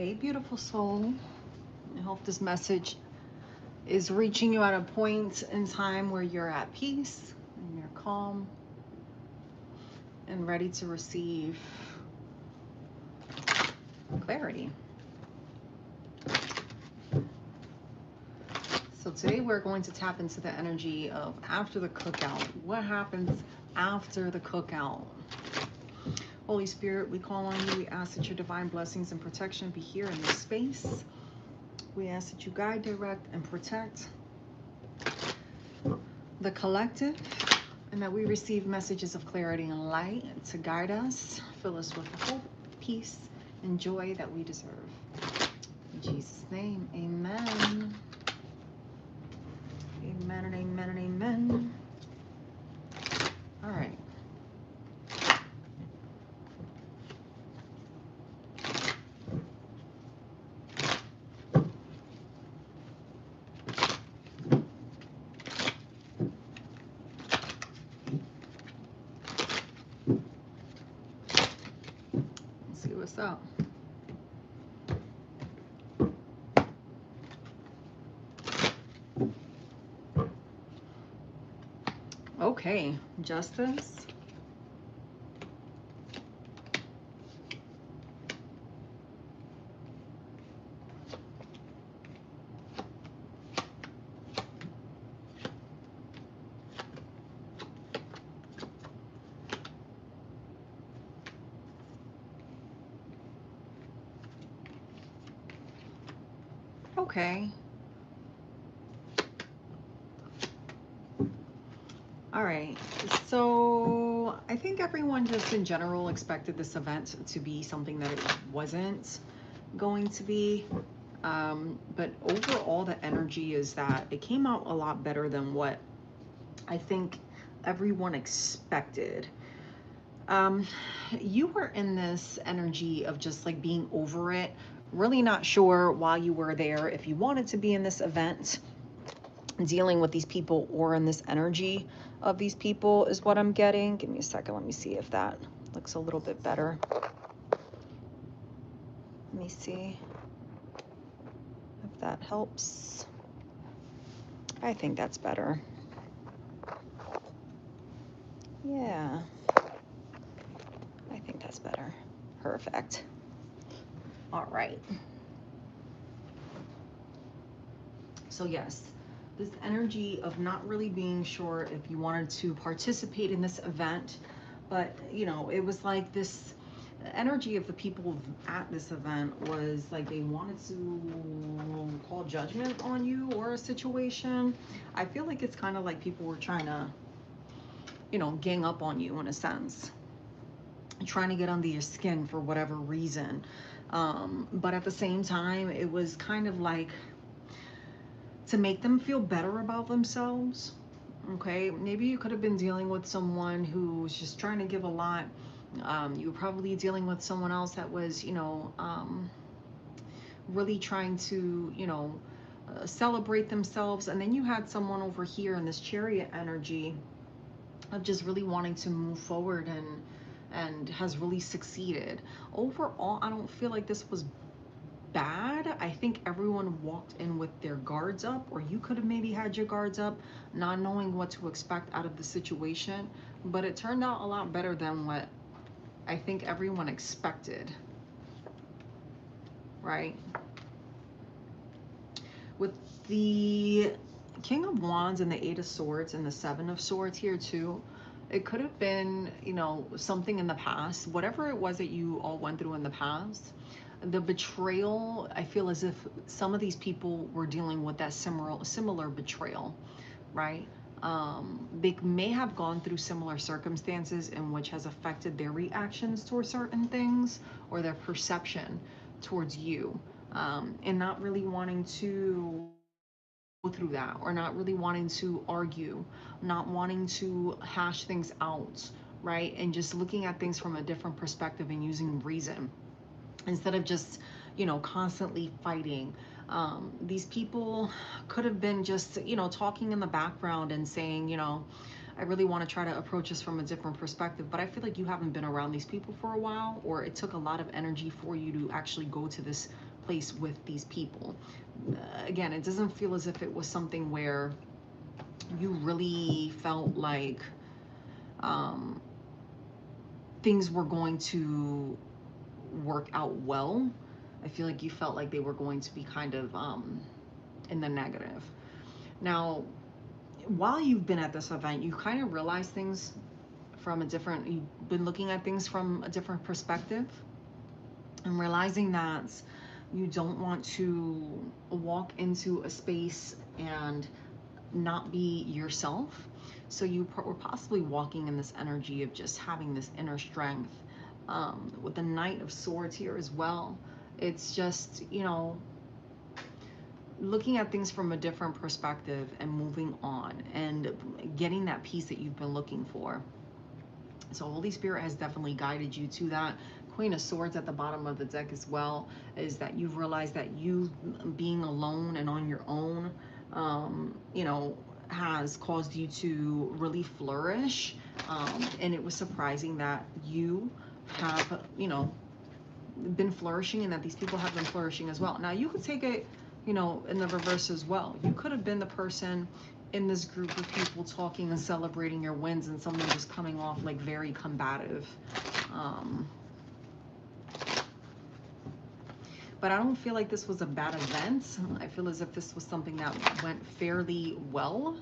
Hey, beautiful soul. I hope this message is reaching you at a point in time where you're at peace and you're calm and ready to receive clarity. So today we're going to tap into the energy of after the cookout. What happens after the cookout? Holy Spirit, we call on you. We ask that your divine blessings and protection be here in this space. We ask that you guide, direct, and protect the collective, and that we receive messages of clarity and light to guide us, fill us with the hope, peace, and joy that we deserve. In Jesus' name, amen. Amen and amen and amen. All right. Let's see what's up. Okay, justice. Okay. All right. So I think everyone just in general expected this event to be something that it wasn't going to be. But overall, the energy is that it came out a lot better than what I think everyone expected. Um, you were in this energy of just like being over it, really not sure while you were there if you wanted to be in this event, dealing with these people, or in this energy of these people is what I'm getting. Give me a second. Let me see if that looks a little bit better. Let me see if that helps. I think that's better. Yeah, I think that's better. Perfect. All right. So yes, this energy of not really being sure if you wanted to participate in this event, but you know, it was like this energy of the people at this event was like they wanted to call judgment on you or a situation. I feel like it's kind of like people were trying to, you know, gang up on you in a sense, trying to get under your skin for whatever reason. But at the same time, it was kind of like to make them feel better about themselves. Okay, maybe you could have been dealing with someone who's just trying to give a lot. You were probably dealing with someone else that was, you know, really trying to, you know, celebrate themselves. And then you had someone over here in this chariot energy of just really wanting to move forward and has really succeeded. Overall, I don't feel like this was bad. I think everyone walked in with their guards up, or you could have maybe had your guards up, not knowing what to expect out of the situation. But it turned out a lot better than what I think everyone expected, right? With the King of Wands and the Eight of Swords and the Seven of Swords here too, it could have been, you know, something in the past, whatever it was that you all went through in the past. The betrayal, I feel as if some of these people were dealing with that similar betrayal, right? They may have gone through similar circumstances in which has affected their reactions towards certain things or their perception towards you, and not really wanting to go through that, or not really wanting to argue, not wanting to hash things out, right? And just looking at things from a different perspective and using reason instead of just, you know, constantly fighting. These people could have been just, you know, talking in the background and saying, you know, I really want to try to approach this from a different perspective, but I feel like you haven't been around these people for a while, or it took a lot of energy for you to actually go to this place with these people. Again, it doesn't feel as if it was something where you really felt like things were going to work out well. I feel like you felt like they were going to be kind of in the negative. Now, while you've been at this event, you kind of realize things from a different, you've been looking at things from a different perspective, and realizing that you don't want to walk into a space and not be yourself. So you were possibly walking in this energy of just having this inner strength. With the Knight of Swords here as well, it's just, you know, looking at things from a different perspective and moving on and getting that peace that you've been looking for. So Holy Spirit has definitely guided you to that. Queen of Swords at the bottom of the deck as well, is that you've realized that you being alone and on your own, you know, has caused you to really flourish. And it was surprising that you have, you know, been flourishing, and that these people have been flourishing as well. Now, you could take it, you know, in the reverse as well. You could have been the person in this group of people talking and celebrating your wins, and someone just coming off like very combative. But I don't feel like this was a bad event. I feel as if this was something that went fairly well.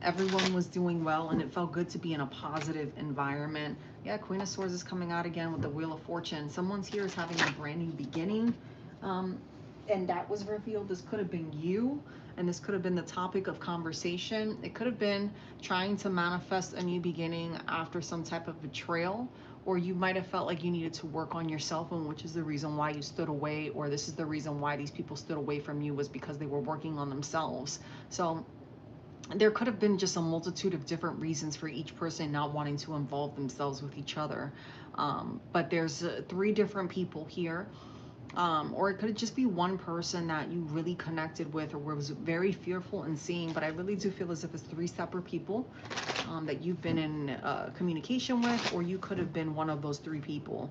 Everyone was doing well, and it felt good to be in a positive environment. Yeah, Queen of Swords is coming out again with the Wheel of Fortune. Someone's here is having a brand new beginning. And that was revealed. This could have been you, and this could have been the topic of conversation. It could have been trying to manifest a new beginning after some type of betrayal, or you might have felt like you needed to work on yourself, and which is the reason why you stood away, or this is the reason why these people stood away from you, was because they were working on themselves. So there could have been just a multitude of different reasons for each person not wanting to involve themselves with each other. But there's 3 different people here. Or it could just be one person that you really connected with or was very fearful in seeing. But I really do feel as if it's 3 separate people that you've been in communication with, or you could have been one of those 3 people.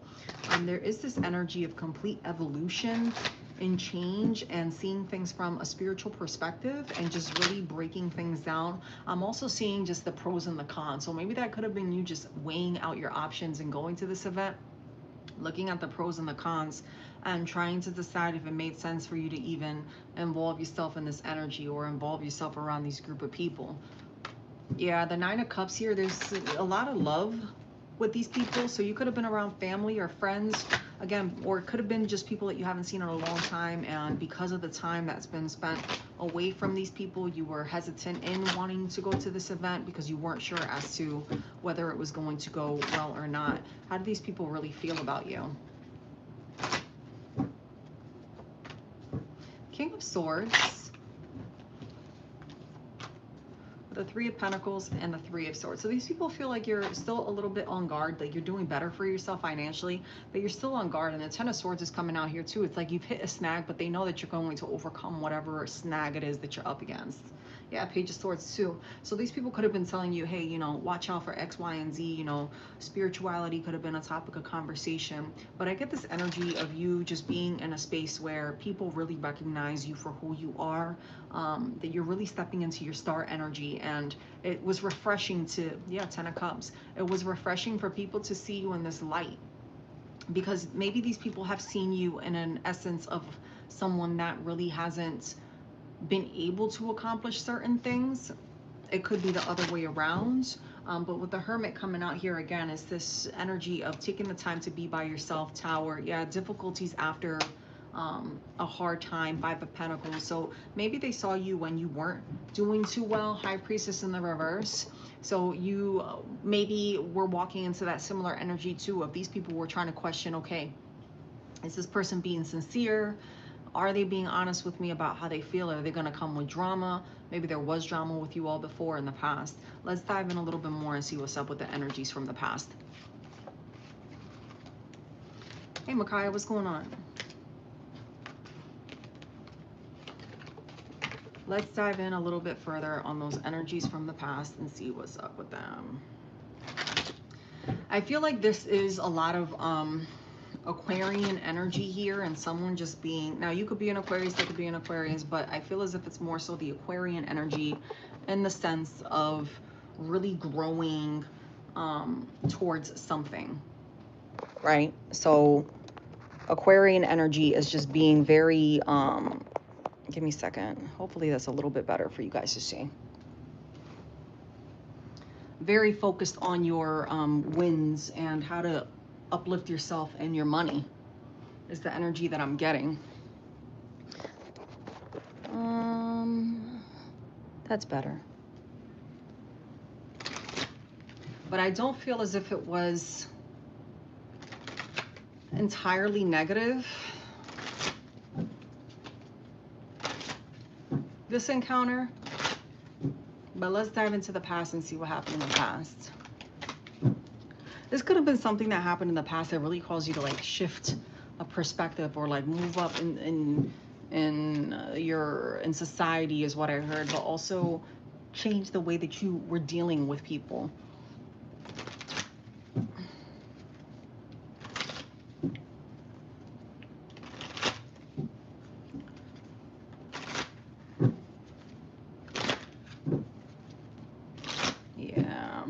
There is this energy of complete evolution and change, and seeing things from a spiritual perspective and just really breaking things down. I'm also seeing just the pros and the cons. So maybe that could have been you just weighing out your options and going to this event, looking at the pros and the cons, and trying to decide if it made sense for you to even involve yourself in this energy or involve yourself around these group of people. Yeah, the 9 of Cups here, there's a lot of love with these people. So you could have been around family or friends, again, or it could have been just people that you haven't seen in a long time, and because of the time that's been spent away from these people, you were hesitant in wanting to go to this event because you weren't sure as to whether it was going to go well or not. How do these people really feel about you? King of Swords, the 3 of Pentacles, and the 3 of Swords. So these people feel like you're still a little bit on guard, like you're doing better for yourself financially, but you're still on guard. And the 10 of Swords is coming out here too. It's like you've hit a snag, but they know that you're going to overcome whatever snag it is that you're up against. Yeah, Page of Swords too. So these people could have been telling you, hey, you know, watch out for X, Y, and Z. You know, spirituality could have been a topic of conversation. But I get this energy of you just being in a space where people really recognize you for who you are, that you're really stepping into your star energy. And it was refreshing to, yeah, 10 of Cups. It was refreshing for people to see you in this light, because maybe these people have seen you in an essence of someone that really hasn't been able to accomplish certain things. It could be the other way around. But with the Hermit coming out here again, is this energy of taking the time to be by yourself. Tower, yeah, difficulties after a hard time. 5 of Pentacles. So maybe they saw you when you weren't doing too well. High Priestess in the reverse. So you maybe were walking into that similar energy too, of these people were trying to question, okay, is this person being sincere? Are they being honest with me about how they feel? Are they going to come with drama? Maybe there was drama with you all before in the past. Let's dive in a little bit more and see what's up with the energies from the past. Hey, Micaiah, what's going on? Let's dive in a little bit further on those energies from the past and see what's up with them. I feel like this is a lot of Aquarian energy here, and someone just being, now you could be an Aquarius, they could be an Aquarius, but I feel as if it's more so the Aquarian energy in the sense of really growing towards something, right? So Aquarian energy is just being very, give me a second. Hopefully that's a little bit better for you guys to see. Very focused on your wins and how to uplift yourself and your money is the energy that I'm getting. That's better. But I don't feel as if it was entirely negative, this encounter. But let's dive into the past and see what happened in the past. This could have been something that happened in the past that really caused you to like shift a perspective or like move up in society is what I heard, but also change the way that you were dealing with people. Yeah.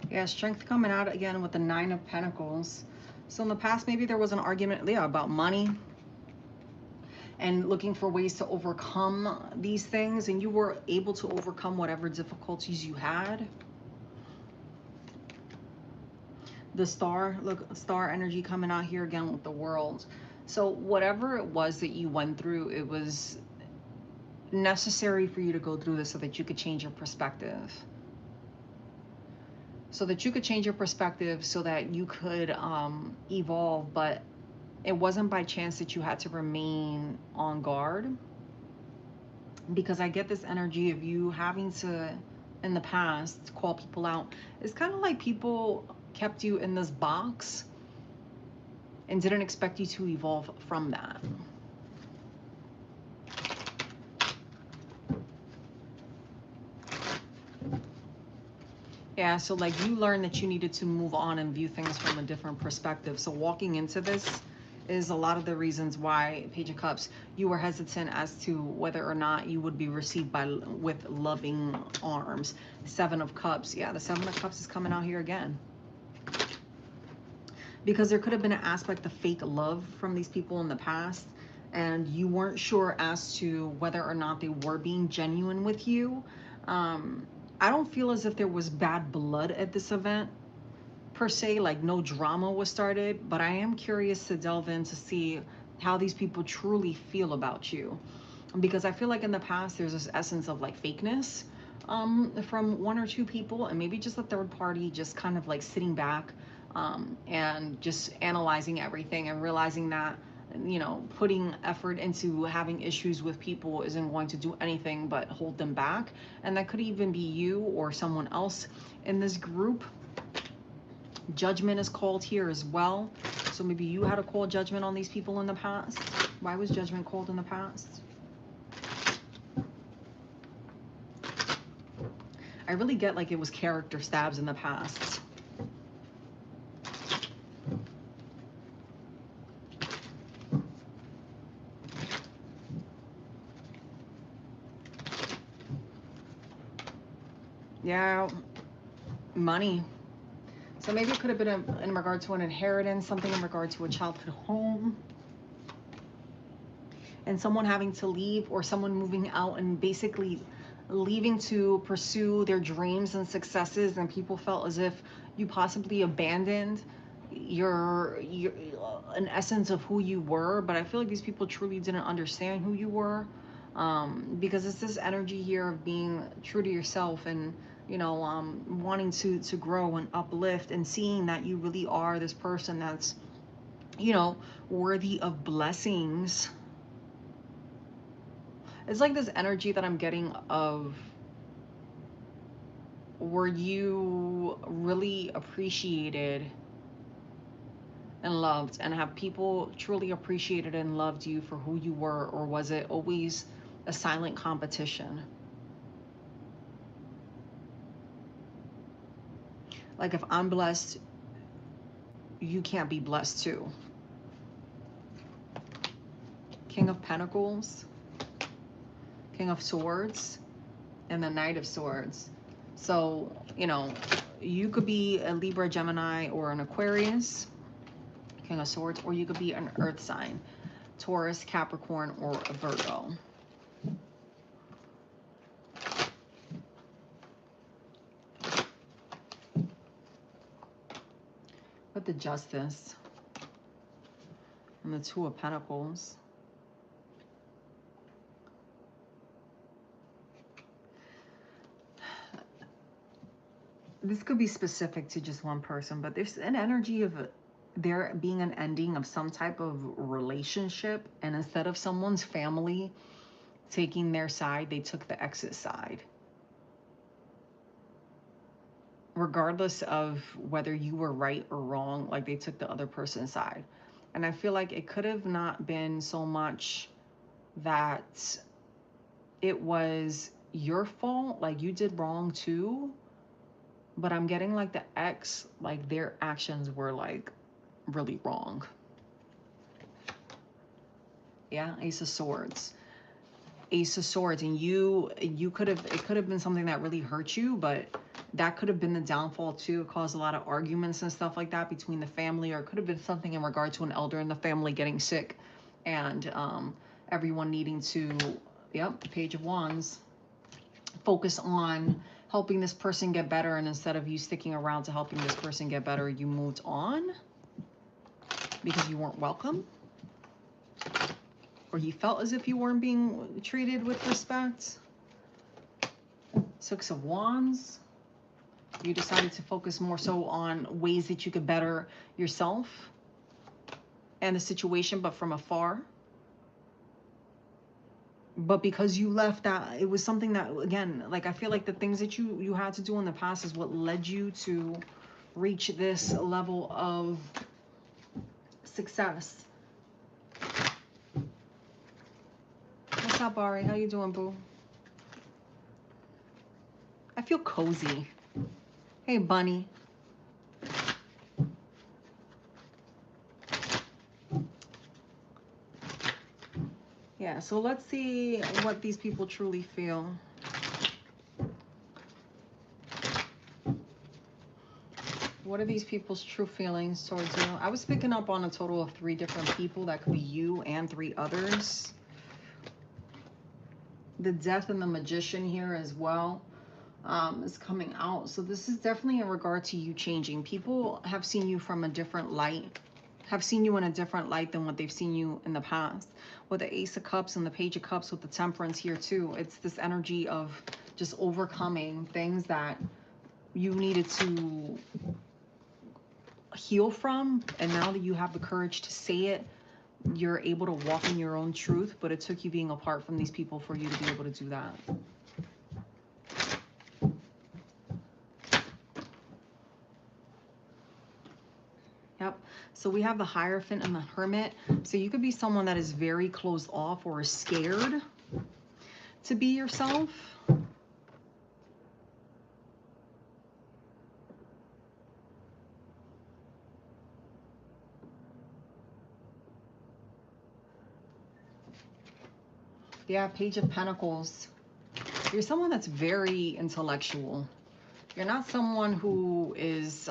Yeah, strength coming out again with the 9 of Pentacles. So in the past, maybe there was an argument, yeah, about money and looking for ways to overcome these things, and you were able to overcome whatever difficulties you had. The star, look, star energy coming out here again with the World. So whatever it was that you went through, it was necessary for you to go through this so that you could change your perspective. So that you could change your perspective, so that you could evolve. But it wasn't by chance that you had to remain on guard, because I get this energy of you having to, in the past, call people out. It's kind of like people kept you in this box and didn't expect you to evolve from that. Yeah, so like you learned that you needed to move on and view things from a different perspective. So walking into this is a lot of the reasons why, Page of Cups, you were hesitant as to whether or not you would be received with loving arms. 7 of Cups. Yeah, the 7 of Cups is coming out here again. Because there could have been an aspect of fake love from these people in the past, and you weren't sure as to whether or not they were being genuine with you. I don't feel as if there was bad blood at this event per se, like no drama was started, but I am curious to delve in to see how these people truly feel about you, because I feel like in the past there's this essence of like fakeness from 1 or 2 people, and maybe just a third party just kind of like sitting back and just analyzing everything and realizing that, you know, putting effort into having issues with people isn't going to do anything but hold them back. And that could even be you or someone else in this group. Judgment is called here as well. So maybe you had to call judgment on these people in the past. Why was judgment called in the past? I really get like it was character stabs in the past. Yeah, money. So maybe it could have been in regard to an inheritance, something in regard to a childhood home, and someone having to leave, or someone moving out and basically leaving to pursue their dreams and successes, and people felt as if you possibly abandoned your an essence of who you were. But I feel like these people truly didn't understand who you were, because it's this energy here of being true to yourself and, you know, wanting to grow and uplift, and seeing that you really are this person that's you know, worthy of blessings. It's like this energy that I'm getting of, were you really appreciated and loved, and have people truly appreciated and loved you for who you were, or was it always a silent competition? Like, if I'm blessed, you can't be blessed too. King of Pentacles, King of Swords, and the Knight of Swords. So, you know, you could be a Libra, Gemini, or an Aquarius, King of Swords, or you could be an Earth sign, Taurus, Capricorn, or a Virgo. With the Justice and the Two of Pentacles. This could be specific to just one person, but there's an energy of there being an ending of some type of relationship, and instead of someone's family taking their side, they took the exit side. Regardless of whether you were right or wrong, like, they took the other person's side. And I feel like it could have not been so much that it was your fault, like you did wrong too, but I'm getting like the ex, like their actions were like really wrong. Yeah, Ace of Swords. Ace of Swords, and you could have, it could have been something that really hurt you, but that could have been the downfall too. It caused a lot of arguments and stuff like that between the family, or it could have been something in regard to an elder in the family getting sick, and everyone needing to, yep, Page of Wands, focus on helping this person get better, and instead of you sticking around to helping this person get better, you moved on because you weren't welcome, or you felt as if you weren't being treated with respect. Six of Wands. You decided to focus more so on ways that you could better yourself and the situation, but from afar. But because you left that, it was something that, again, like, I feel like the things that you had to do in the past is what led you to reach this level of success. What's up, Ari? How you doing, boo? I feel cozy. Hey, bunny. Yeah, so let's see what these people truly feel. What are these people's true feelings towards you? I was picking up on a total of 3 different people. That could be you and 3 others. The Death and the Magician here as well is coming out. So this is definitely in regard to you changing. People have seen you from a different light, have seen you in a different light than what they've seen you in the past. With the Ace of Cups and the Page of Cups with the Temperance here too. It's this energy of just overcoming things that you needed to heal from, and now that you have the courage to say it, you're able to walk in your own truth. But it took you being apart from these people for you to be able to do that. Yep. So we have the Hierophant and the Hermit. So you could be someone that is very closed off or is scared to be yourself. Yeah, Page of Pentacles. You're someone that's very intellectual. You're not someone who is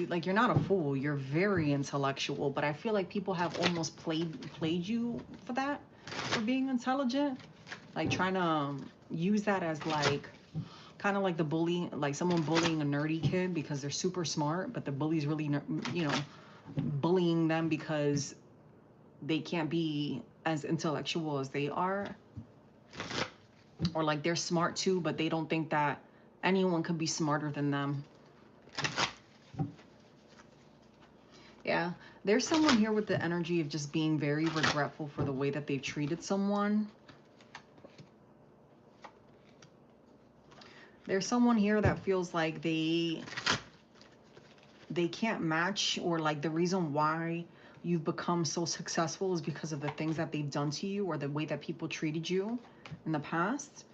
like, you're not a fool. You're very intellectual, but I feel like people have almost played you for that, for being intelligent, like trying to use that as like kind of like the bully, like someone bullying a nerdy kid because they're super smart, but the bully's really, you know, bullying them because they can't be as intellectual as they are, or like they're smart too, but they don't think that anyone could be smarter than them. Yeah, there's someone here with the energy of just being very regretful for the way that they've treated someone. There's someone here that feels like they can't match, or like the reason why you've become so successful is because of the things that they've done to you or the way that people treated you in the past.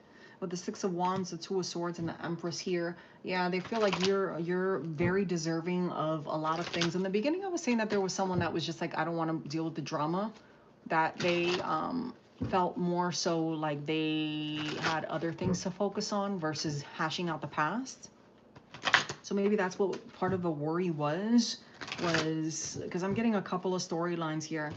With the Six of Wands, the Two of Swords, and the Empress here, yeah, they feel like you're very deserving of a lot of things. In the beginning, I was saying that there was someone that was just like, I don't want to deal with the drama, that they felt more so like they had other things to focus on versus hashing out the past. So maybe that's what part of the worry was because I'm getting a couple of storylines here.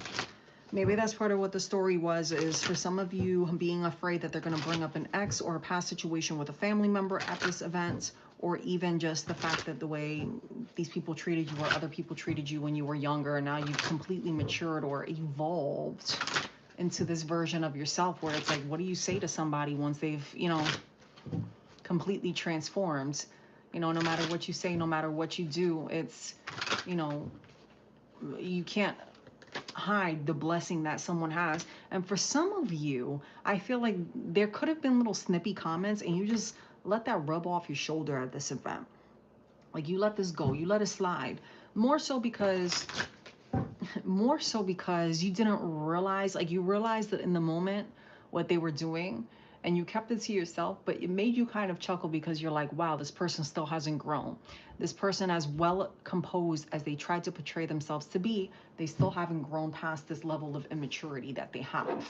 Maybe that's part of what the story was, is for some of you being afraid that they're going to bring up an ex or a past situation with a family member at this event, or even just the fact that the way these people treated you or other people treated you when you were younger, and now you've completely matured or evolved into this version of yourself where it's like, what do you say to somebody once they've, you know, completely transformed? You know, no matter what you say, no matter what you do, it's, you know, you can't hide the blessing that someone has. And for some of you, I feel like there could have been little snippy comments and you just let that rub off your shoulder at this event. Like you let this go, you let it slide. More so because you didn't realize, like you realized that in the moment what they were doing, and you kept it to yourself, but it made you kind of chuckle because you're like, wow, this person still hasn't grown. This person, as well composed as they tried to portray themselves to be, they still haven't grown past this level of immaturity that they have.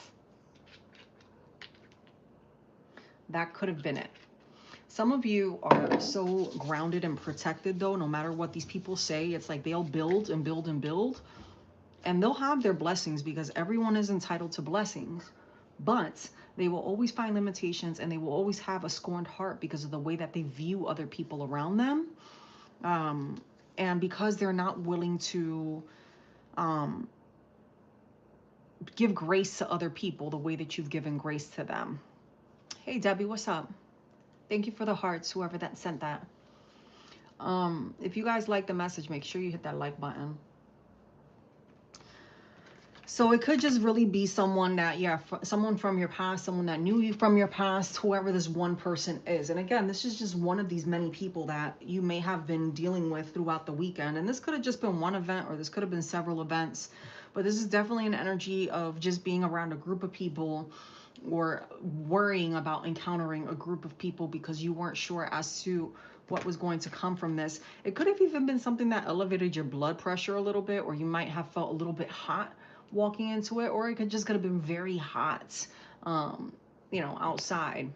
That could have been it. Some of you are so grounded and protected though, no matter what these people say, it's like they'll build and build and build, and they'll have their blessings because everyone is entitled to blessings. But they will always find limitations, and they will always have a scorned heart because of the way that they view other people around them. And because they're not willing to give grace to other people the way that you've given grace to them. Hey, Debbie, what's up? Thank you for the hearts, whoever that sent that. If you guys like the message, make sure you hit that like button. So it could just really be someone that, yeah, someone from your past, someone that knew you from your past, whoever this one person is. And again, this is just one of these many people that you may have been dealing with throughout the weekend. And this could have just been one event, or this could have been several events. But this is definitely an energy of just being around a group of people, or worrying about encountering a group of people because you weren't sure as to what was going to come from this. It could have even been something that elevated your blood pressure a little bit, or you might have felt a little bit hot walking into it, or it could have been very hot, you know, outside.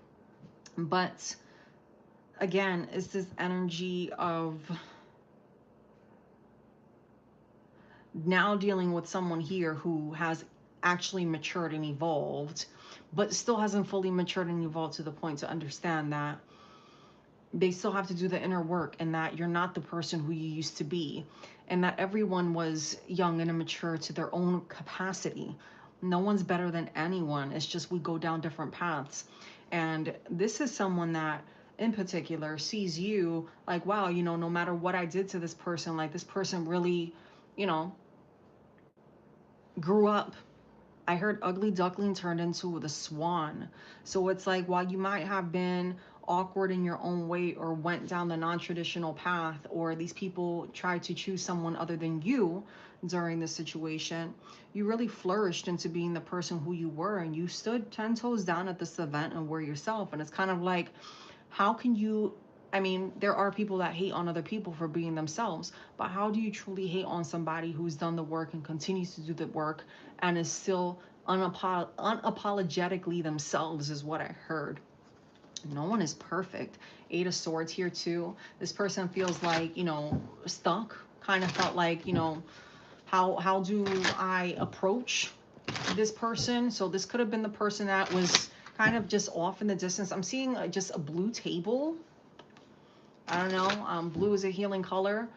But again, it's this energy of now dealing with someone here who has actually matured and evolved, but still hasn't fully matured and evolved to the point to understand that they still have to do the inner work, and that you're not the person who you used to be, and that everyone was young and immature to their own capacity. No one's better than anyone. It's just we go down different paths. And this is someone that in particular sees you like, wow, you know, no matter what I did to this person, like this person really, you know, grew up. I heard ugly duckling turned into the swan. So it's like, while you might have been awkward in your own way, or went down the non-traditional path, or these people tried to choose someone other than you during this situation, you really flourished into being the person who you were, and you stood 10 toes down at this event and were yourself. And it's kind of like, how can you, I mean, there are people that hate on other people for being themselves, but how do you truly hate on somebody who's done the work and continues to do the work and is still unapologetically themselves, is what I heard. No one is perfect. Eight of Swords here too. This person feels like, you know, stuck, kind of felt like, you know, how do I approach this person? So this could have been the person that was kind of just off in the distance. I'm seeing just a blue table. I don't know. Blue is a healing color.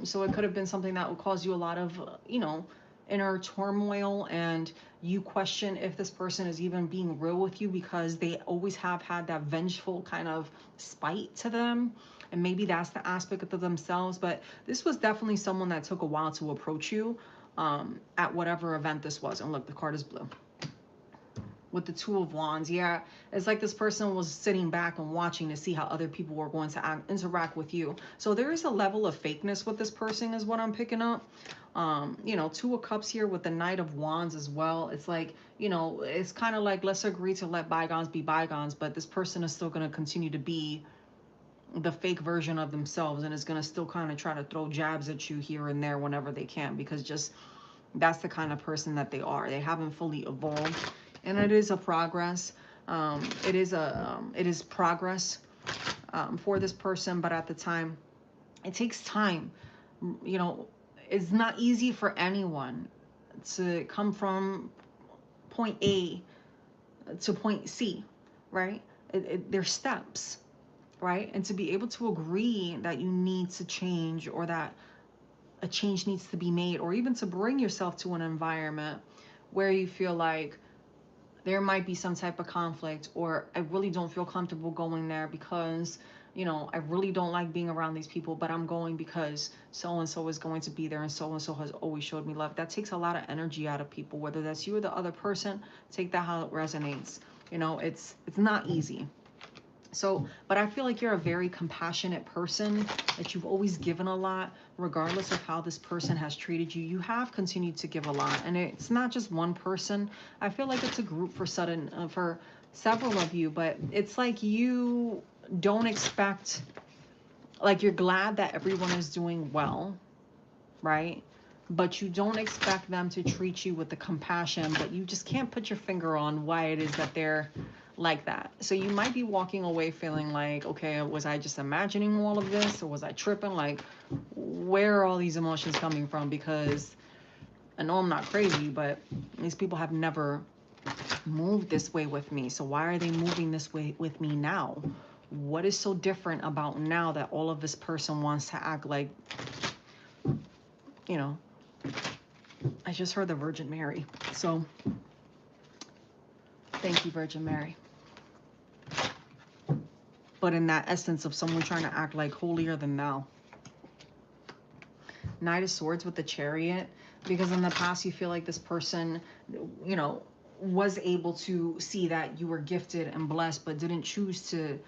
So it could have been something that would cause you a lot of, you know, inner turmoil, and you question if this person is even being real with you, because they always have had that vengeful kind of spite to them. And maybe that's the aspect of themselves. But this was definitely someone that took a while to approach you at whatever event this was. And look, the card is blue with the Two of Wands. Yeah, it's like this person was sitting back and watching to see how other people were going to interact with you. So there is a level of fakeness with this person is what I'm picking up. You know, Two of Cups here with the Knight of Wands as well. It's like, you know, it's kind of like, let's agree to let bygones be bygones, but this person is still going to continue to be the fake version of themselves, and is going to still kind of try to throw jabs at you here and there whenever they can, because just that's the kind of person that they are. They haven't fully evolved, and it is a progress. It is progress for this person, but at the time, it takes time. You know, it's not easy for anyone to come from point A to point C, right? There's steps, right? And to be able to agree that you need to change, or that a change needs to be made, or even to bring yourself to an environment where you feel like there might be some type of conflict, or I really don't feel comfortable going there because, you know, I really don't like being around these people, but I'm going because so-and-so is going to be there, and so-and-so has always showed me love. That takes a lot of energy out of people, whether that's you or the other person. Take that how it resonates. You know, it's not easy. So, but I feel like you're a very compassionate person, that you've always given a lot, regardless of how this person has treated you. You have continued to give a lot, and it's not just one person. I feel like it's a group for several of you, but it's like you don't expect, like you're glad that everyone is doing well, right? But you don't expect them to treat you with the compassion, but you just can't put your finger on why it is that they're like that. So you might be walking away feeling like, okay, was I just imagining all of this, or was I tripping? Like, where are all these emotions coming from? Because I know I'm not crazy, but these people have never moved this way with me. So why are they moving this way with me now? What is so different about now that all of this person wants to act like, you know, I just heard the Virgin Mary. So thank you, Virgin Mary. But in that essence of someone trying to act like holier than thou. Knight of Swords with the Chariot, because in the past you feel like this person, you know, was able to see that you were gifted and blessed, but didn't choose to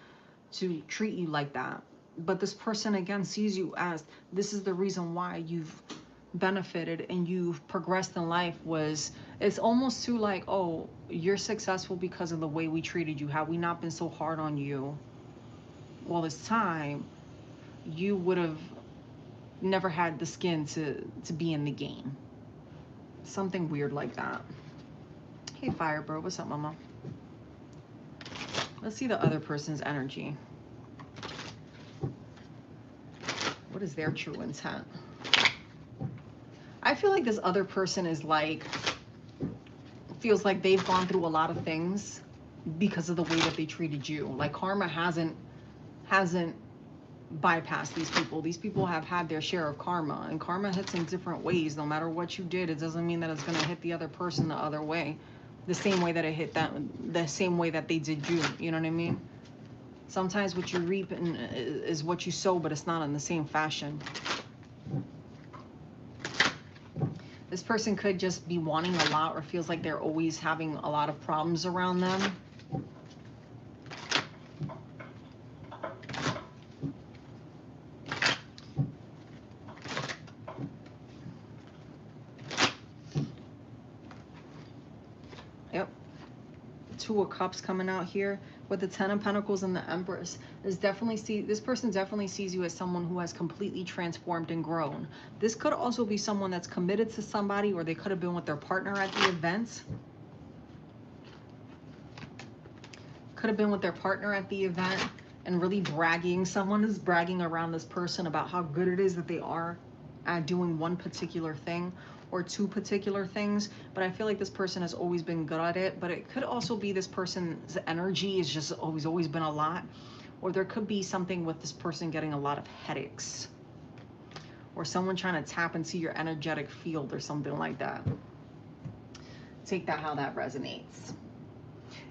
treat you like that. But this person again sees you as, this is the reason why you've benefited and you've progressed in life. It's almost too like, oh, you're successful because of the way we treated you. Had we not been so hard on you all this time, you would have never had the skin to be in the game. Something weird like that. Hey, Firebird, what's up, mama? Let's see the other person's energy. What is their true intent? I feel like this other person is like, feels like they've gone through a lot of things because of the way that they treated you. Like karma hasn't bypassed these people. These people have had their share of karma, and karma hits in different ways. No matter what you did, it doesn't mean that it's going to hit the other person the other way, the same way that it hit them, the same way that they did you. You know what I mean? Sometimes what you reap is what you sow, but it's not in the same fashion. This person could just be wanting a lot, or feels like they're always having a lot of problems around them. Yep. Two of Cups coming out here with the Ten of Pentacles and the Empress. This person definitely sees you as someone who has completely transformed and grown. This could also be someone that's committed to somebody, or they could have been with their partner at the event. Could have been with their partner at the event and really bragging. Someone is bragging around this person about how good it is that they are at doing one particular thing, or two particular things. But I feel like this person has always been good at it. But it could also be this person's energy is just always been a lot. Or there could be something with this person getting a lot of headaches, or someone trying to tap into your energetic field or something like that. Take that how that resonates.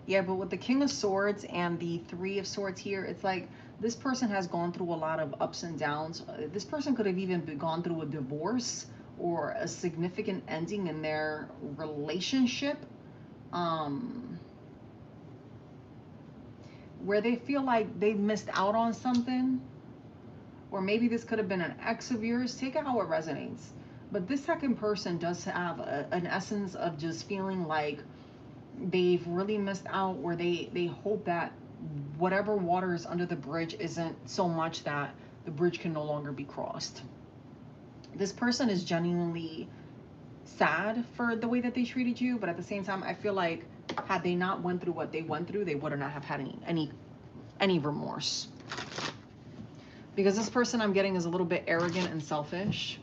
Yeah, but with the King of Swords and the Three of Swords here, it's like this person has gone through a lot of ups and downs. This person could have even gone through a divorce or a significant ending in their relationship, where they feel like they missed out on something. Or maybe this could have been an ex of yours. Take it how it resonates. But this second person does have an essence of just feeling like they've really missed out, or they hope that whatever water is under the bridge isn't so much that the bridge can no longer be crossed. This person is genuinely sad for the way that they treated you, but at the same time, I feel like had they not went through what they went through, they would not have had any remorse. Because this person I'm getting is a little bit arrogant and selfish.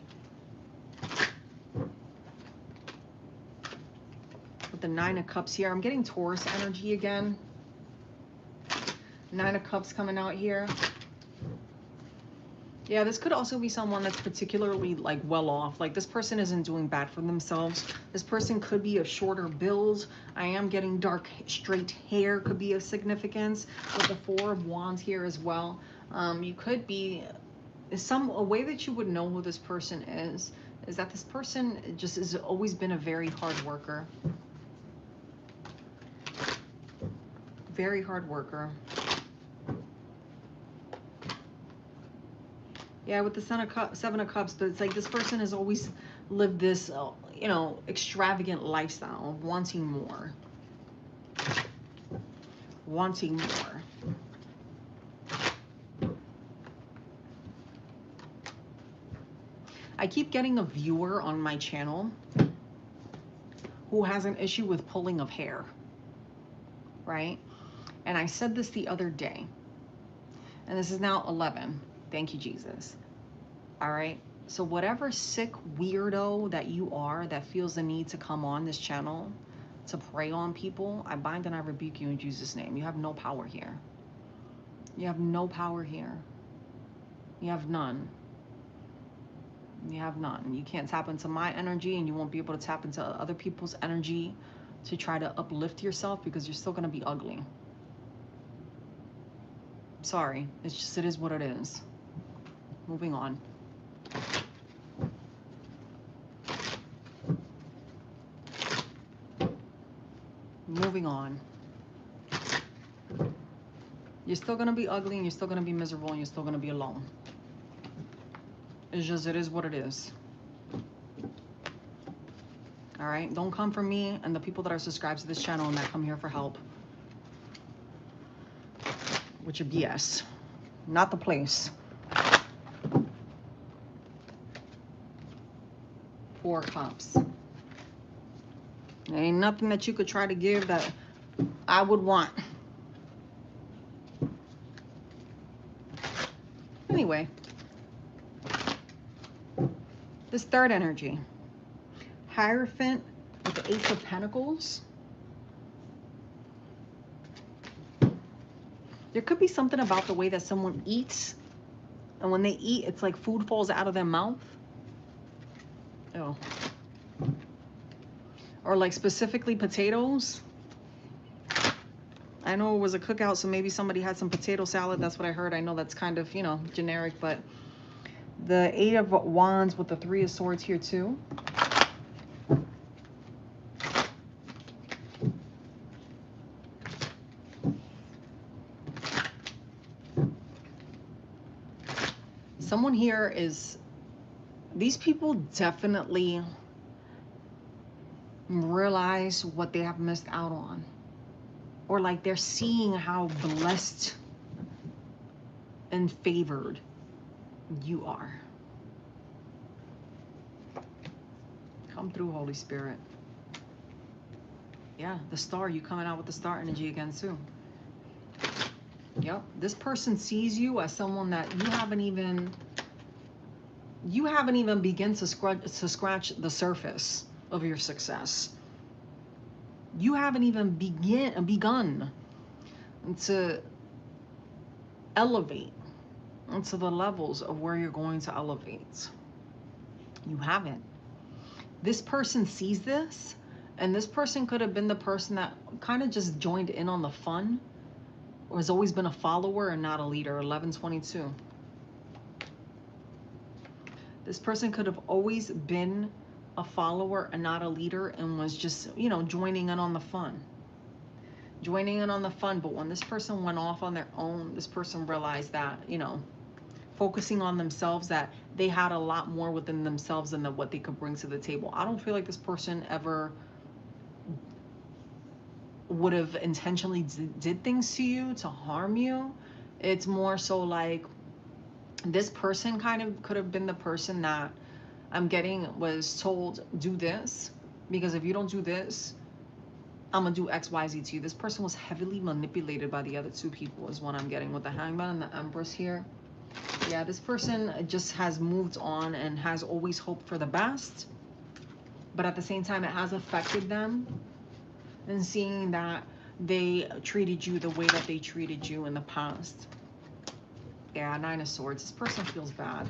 With the Nine of Cups here, I'm getting Taurus energy again. Nine of Cups coming out here. Yeah, this could also be someone that's particularly like well off. Like this person isn't doing bad for themselves. This person could be of shorter build. I am getting dark straight hair could be of significance with the Four of Wands here as well. You could be a way that you would know who this person is that this person just has always been a very hard worker. Very hard worker. Yeah, with the Seven of Cups, but it's like this person has always lived this, you know, extravagant lifestyle of wanting more. Wanting more. I keep getting a viewer on my channel who has an issue with pulling of hair, right? And I said this the other day, and this is now 11. Thank you, Jesus. All right. So whatever sick weirdo that you are that feels the need to come on this channel to prey on people, I bind and I rebuke you in Jesus' name. You have no power here. You have no power here. You have none. You have none. You can't tap into my energy, and you won't be able to tap into other people's energy to try to uplift yourself, because you're still going to be ugly. Sorry. It's just, it is what it is. Moving on. Moving on. You're still going to be ugly, and you're still going to be miserable, and you're still going to be alone. It's just, it is what it is. All right? Don't come for me and the people that are subscribed to this channel and that come here for help with your BS. Not the place. Four of Cups. There ain't nothing that you could try to give that I would want. Anyway. This third energy. Hierophant with the Ace of Pentacles. There could be something about the way that someone eats. And when they eat, it's like food falls out of their mouth. Oh. Or like specifically potatoes. I know it was a cookout, so maybe somebody had some potato salad. That's what I heard. I know that's kind of, you know, generic, but the Eight of Wands with the Three of Swords here too. Someone here is, these people definitely realize what they have missed out on. Or like they're seeing how blessed and favored you are. Come through, Holy Spirit. Yeah, the star, you coming out with the star energy again too. Yep, this person sees you as someone that you haven't even begun to scratch the surface of your success. You haven't even begun to elevate into the levels of where you're going to elevate. You haven't. This person sees this And this person could have been the person that kind of just joined in on the fun, or has always been a follower and not a leader. 1122. This person could have always been a follower and not a leader, and was just, you know, joining in on the fun. Joining in on the fun. But when this person went off on their own, this person realized that, you know, focusing on themselves, that they had a lot more within themselves than what they could bring to the table. I don't feel like this person ever would have intentionally did things to you to harm you. It's more so like this person kind of could have been the person that I'm getting was told, do this, because if you don't do this, I'm gonna do XYZ to you. This person was heavily manipulated by the other two people is what I'm getting with the Hangman and the Empress here. Yeah, this person just has moved on and has always hoped for the best, but at the same time it has affected them, and seeing that they treated you the way that they treated you in the past. Yeah, Nine of Swords. This person feels bad.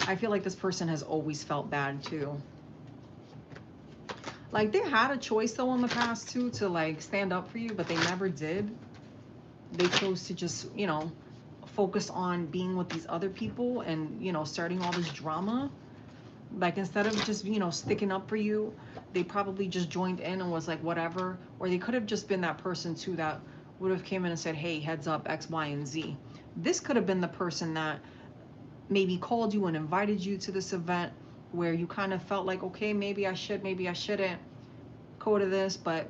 I feel like this person has always felt bad too. Like they had a choice though in the past too to like stand up for you, but they never did. They chose to just, you know, focus on being with these other people and, you know, starting all this drama. Like instead of just, you know, sticking up for you, they probably just joined in and was like whatever. Or they could have just been that person too that would have came in and said, hey, heads up, X, Y, and Z. This could have been the person that maybe called you and invited you to this event where you kind of felt like, okay, maybe I should, maybe I shouldn't go to this, but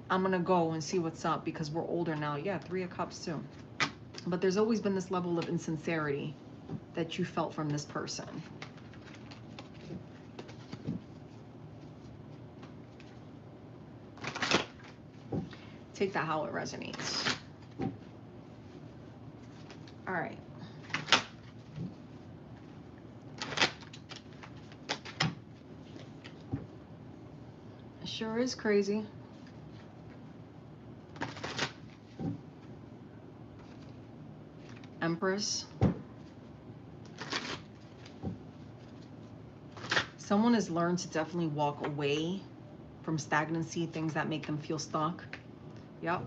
I'm gonna go and see what's up because we're older now. Yeah, Three of Cups too. But there's always been this level of insincerity that you felt from this person. Take that how it resonates. All right. It sure is crazy. Empress. Someone has learned to definitely walk away from stagnancy, things that make them feel stuck. Yep.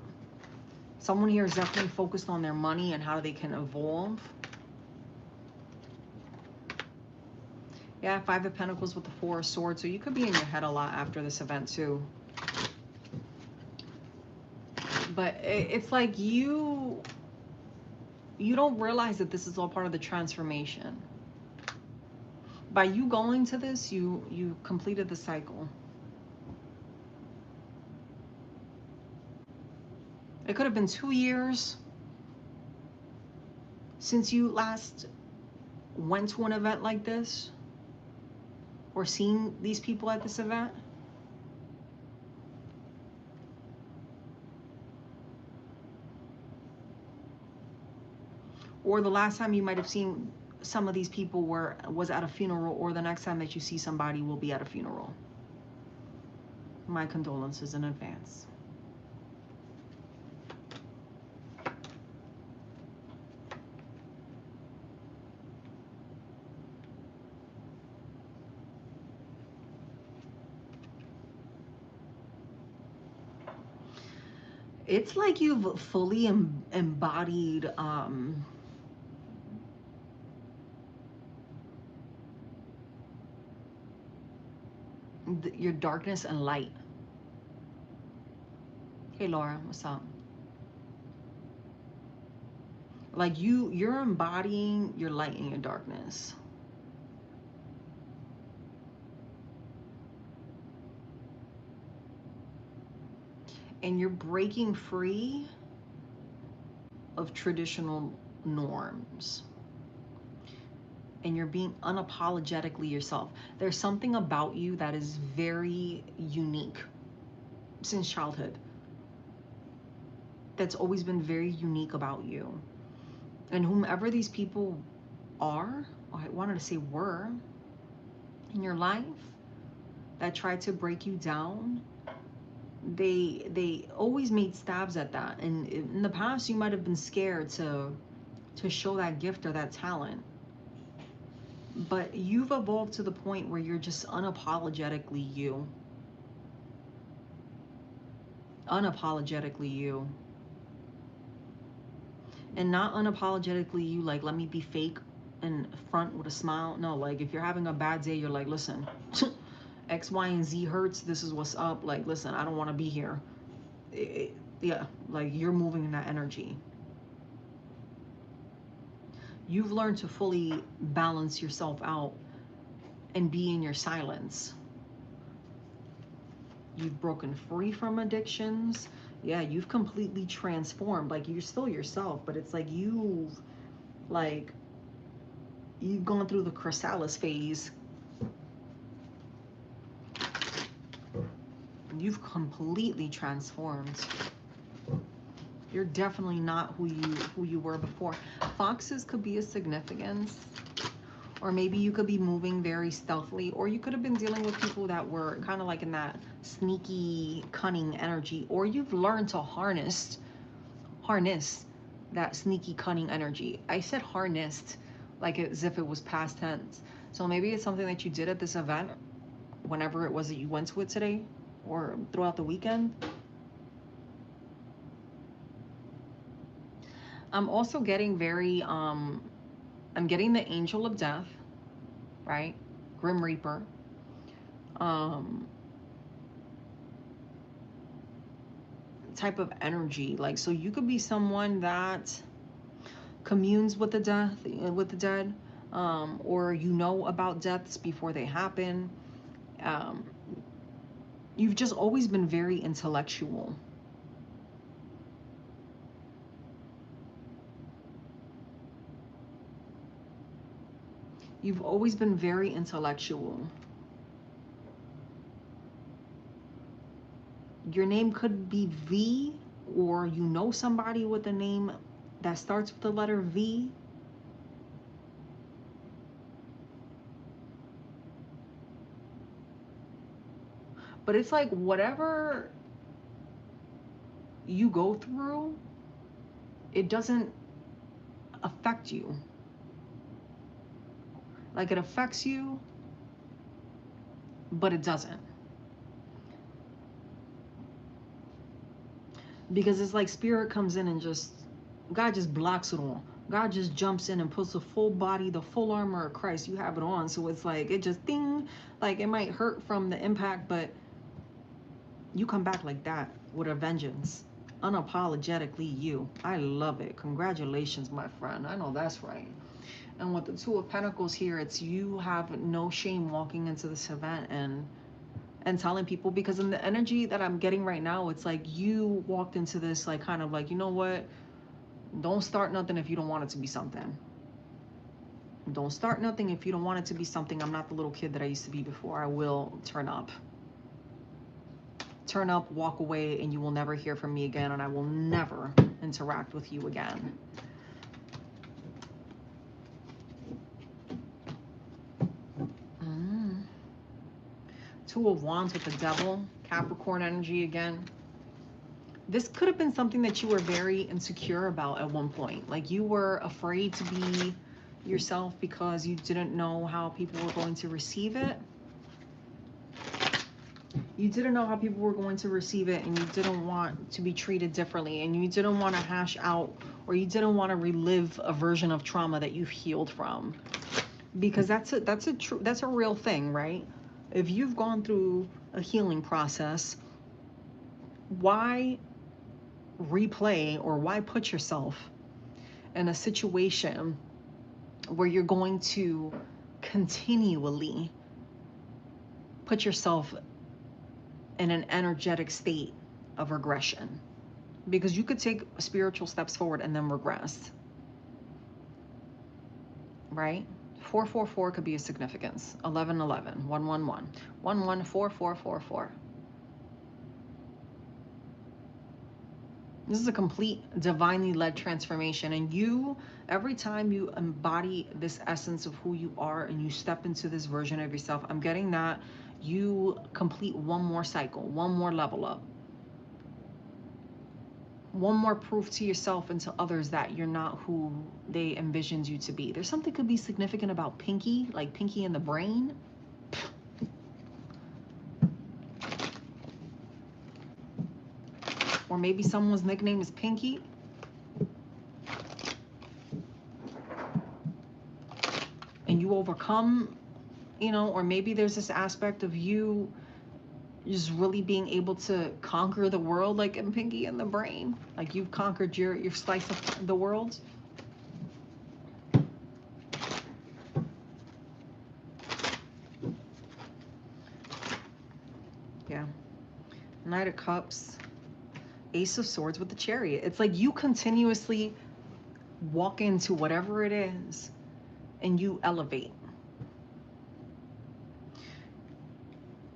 Someone here is definitely focused on their money and how they can evolve. Yeah, Five of Pentacles with the Four of Swords. So you could be in your head a lot after this event too. But it's like you don't realize that this is all part of the transformation. By you going to this, you completed the cycle. It could have been 2 years since you last went to an event like this or seen these people at this event. Or the last time you might have seen some of these people was at a funeral, or the next time that you see somebody will be at a funeral. My condolences in advance. It's like you've fully embodied your darkness and light. Hey Laura, what's up? Like you're embodying your light and your darkness. And you're breaking free of traditional norms. And you're being unapologetically yourself. There's something about you that is very unique since childhood. That's always been very unique about you. And whomever these people are, or I wanted to say were, in your life that tried to break you down, they always made stabs at that. And in the past, you might have been scared to show that gift or that talent. But you've evolved to the point where you're just unapologetically you. Unapologetically you. And not unapologetically you, like, let me be fake and front with a smile. No, like, if you're having a bad day, you're like, listen, X, Y, and Z hurts. This is what's up. Like, listen, I don't want to be here. Yeah, like, you're moving in that energy. You've learned to fully balance yourself out and be in your silence. You've broken free from addictions. Yeah, you've completely transformed. Like, you're still yourself, but it's like like you've gone through the chrysalis phase. You've completely transformed. You're definitely not who you were before. Foxes could be a significance, or maybe you could be moving very stealthily, or you could have been dealing with people that were kind of like in that sneaky, cunning energy, or you've learned to harness that sneaky, cunning energy. I said harnessed like as if it was past tense. So maybe it's something that you did at this event, whenever it was that you went to it today, or throughout the weekend. I'm also getting I'm getting the angel of death, right? Grim Reaper. Um, type of energy. Like, so you could be someone that communes with with the dead, or you know about deaths before they happen. Um, you've just always been very intellectual. You've always been very intellectual. Your name could be V, or you know somebody with a name that starts with the letter V. But it's like whatever you go through, it doesn't affect you. Like, it affects you, but it doesn't. Because it's like spirit comes in and God just blocks it all. God just jumps in and puts the full body, the full armor of Christ. You have it on. So it's like, it just ding, like it might hurt from the impact, but you come back like that with a vengeance. Unapologetically you. I love it. Congratulations, my friend. I know that's right. And with the Two of Pentacles here, it's you have no shame walking into this event and telling people, because in the energy that I'm getting right now, it's like you walked into this like kind of like, you know what? Don't start nothing if you don't want it to be something. Don't start nothing if you don't want it to be something. I'm not the little kid that I used to be before. I will turn up. Turn up, walk away, and you will never hear from me again, and I will never interact with you again. Two of Wands with the Devil, Capricorn energy again. This could have been something that you were very insecure about at one point. Like, you were afraid to be yourself because you didn't know how people were going to receive it. You didn't know how people were going to receive it, and you didn't want to be treated differently, and you didn't want to hash out, or you didn't want to relive a version of trauma that you've healed from. Because that's a real thing, right? If you've gone through a healing process, why replay, or why put yourself in a situation where you're going to continually put yourself in an energetic state of regression? Because you could take spiritual steps forward and then regress, right? 444 could be a significance. 1111, 111, 114444. This is a complete divinely led transformation, and you, every time you embody this essence of who you are and you step into this version of yourself, I'm getting that you complete one more cycle, one more level up, one more proof to yourself and to others that you're not who they envisioned you to be. There's something could be significant about Pinky, like Pinky in the brain. Or maybe someone's nickname is Pinky. And you overcome, you know, or maybe there's this aspect of you just really being able to conquer the world, like in Pinky and the Brain. Like you've conquered your slice of the world. Yeah. Knight of Cups, Ace of Swords with the Chariot. It's like you continuously walk into whatever it is and you elevate.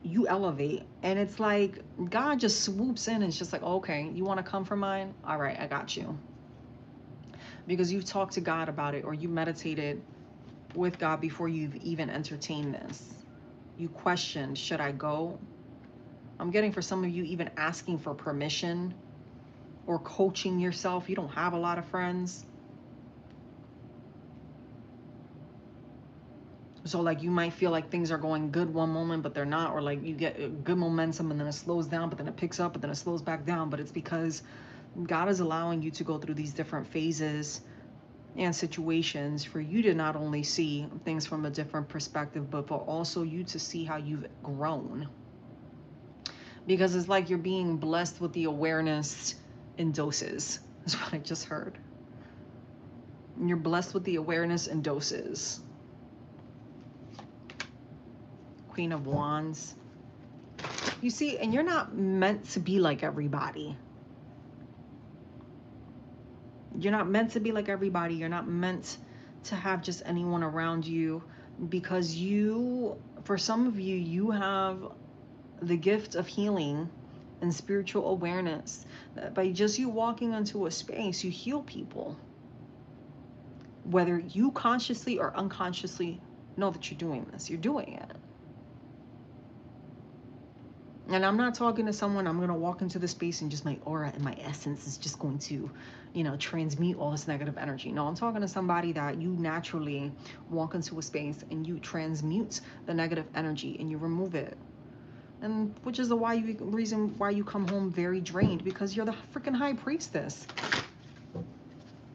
You elevate, and it's like God just swoops in and it's just like, okay, you want to come for mine? All right, I got you. Because you've talked to God about it, or you meditated with God before you've even entertained this. You questioned, should I go? I'm getting for some of you even asking for permission or coaching yourself. You don't have a lot of friends. So like you might feel like things are going good one moment, but they're not, or like you get good momentum and then it slows down, but then it picks up, but then it slows back down. But it's because God is allowing you to go through these different phases and situations for you to not only see things from a different perspective, but for also you to see how you've grown. Because it's like you're being blessed with the awareness in doses. That's what I just heard. You're blessed with the awareness in doses. Queen of Wands. You see, and you're not meant to be like everybody. You're not meant to be like everybody. You're not meant to have just anyone around you, because you, for some of you, you have the gift of healing and spiritual awareness. That by just you walking into a space, you heal people. Whether you consciously or unconsciously know that you're doing this, you're doing it. And I'm not talking to someone, I'm going to walk into the space and just my aura and my essence is just going to, you know, transmute all this negative energy. No, I'm talking to somebody that you naturally walk into a space and you transmute the negative energy and you remove it. And which is the reason why you come home very drained, because you're the freaking high priestess.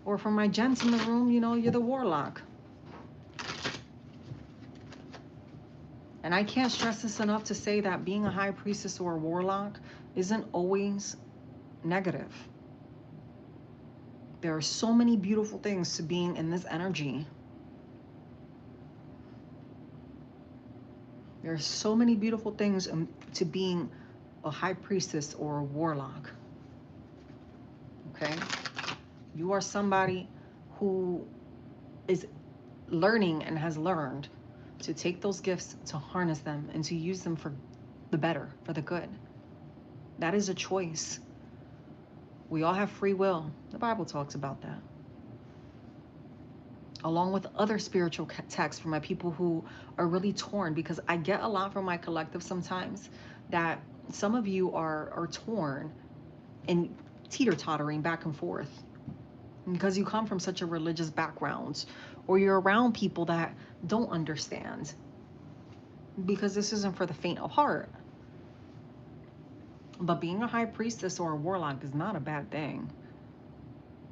Or for my gents in the room, you know, you're the warlock. And I can't stress this enough to say that being a high priestess or a warlock isn't always negative. There are so many beautiful things to being in this energy. There are so many beautiful things to being a high priestess or a warlock. Okay? You are somebody who is learning and has learned to take those gifts, to harness them, and to use them for the better, for the good. That is a choice. We all have free will. The Bible talks about that. Along with other spiritual texts for my people who are really torn, because I get a lot from my collective sometimes that some of you are torn and teeter-tottering back and forth because you come from such a religious background, or you're around people that don't understand, because this isn't for the faint of heart. But being a high priestess or a warlock is not a bad thing.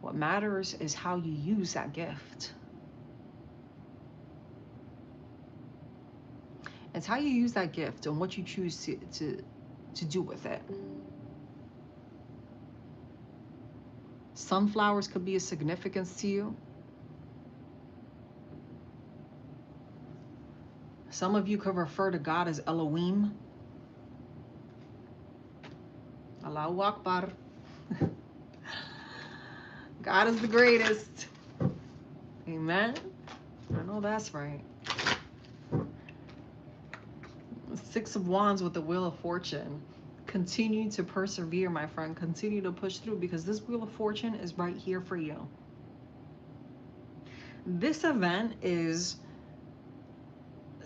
What matters is how you use that gift. It's how you use that gift and what you choose to do with it. Sunflowers could be a significance to you. Some of you could refer to God as Elohim. Allahu Akbar. God is the greatest. Amen. I know that's right. Six of Wands with the Wheel of Fortune. Continue to persevere, my friend. Continue to push through, because this Wheel of Fortune is right here for you. This event is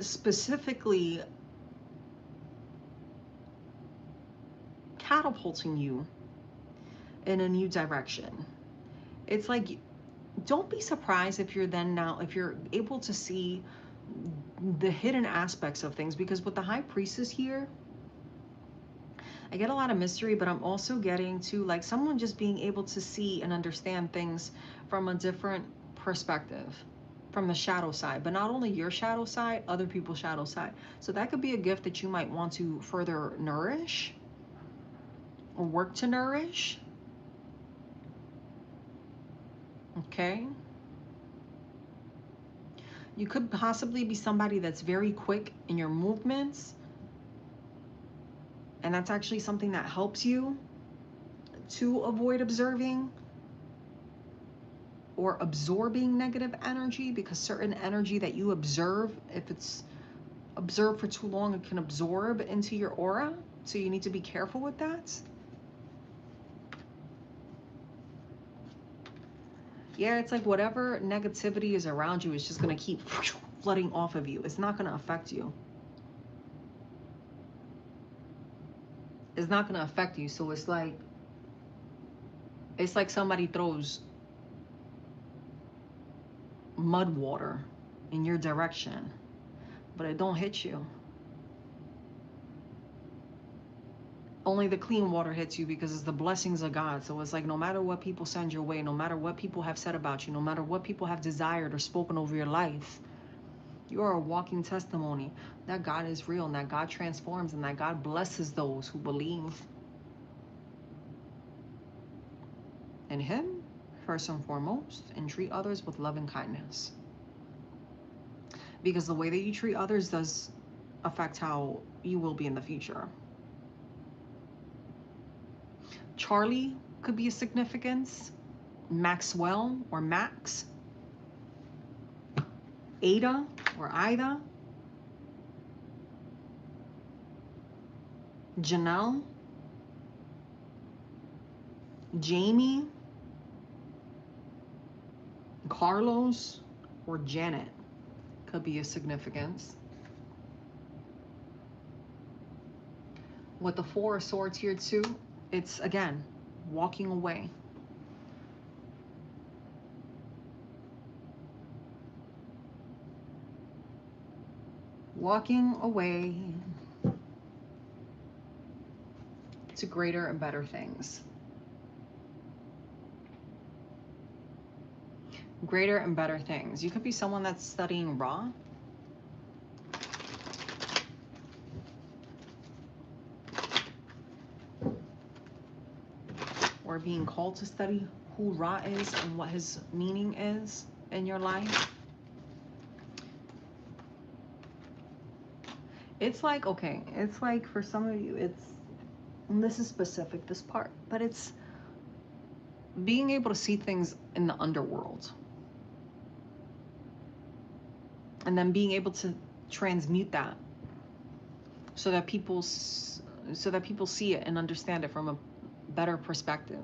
specifically catapulting you in a new direction. It's like, don't be surprised if if you're able to see the hidden aspects of things, because with the High Priestess here, I get a lot of mystery, but I'm also getting to like someone just being able to see and understand things from a different perspective, from the shadow side, but not only your shadow side, other people's shadow side. So that could be a gift that you might want to further nourish or work to nourish. Okay. You could possibly be somebody that's very quick in your movements, and that's actually something that helps you to avoid observing or absorbing negative energy, because certain energy that you observe, if it's observed for too long, it can absorb into your aura. So you need to be careful with that. Yeah, it's like whatever negativity is around you is just going to keep flooding off of you. It's not going to affect you. It's not going to affect you. So it's like somebody throws mud water in your direction, but it don't hit you. Only the clean water hits you because it's the blessings of God. So it's like no matter what people send your way, no matter what people have said about you, no matter what people have desired or spoken over your life, you are a walking testimony that God is real and that God transforms and that God blesses those who believe in Him first and foremost, and treat others with love and kindness. Because the way that you treat others does affect how you will be in the future. Charlie could be a significance. Maxwell or Max. Ada or Ida. Janelle. Jamie. Carlos or Janet could be a significance. With the Four of Swords here too, it's again walking away. Walking away to greater and better things. Greater and better things. You could be someone that's studying Ra. Or being called to study who Ra is and what his meaning is in your life. It's like, okay, it's like for some of you, it's, and this is specific, this part, but it's being able to see things in the underworld. And then being able to transmute that so that people see it and understand it from a better perspective.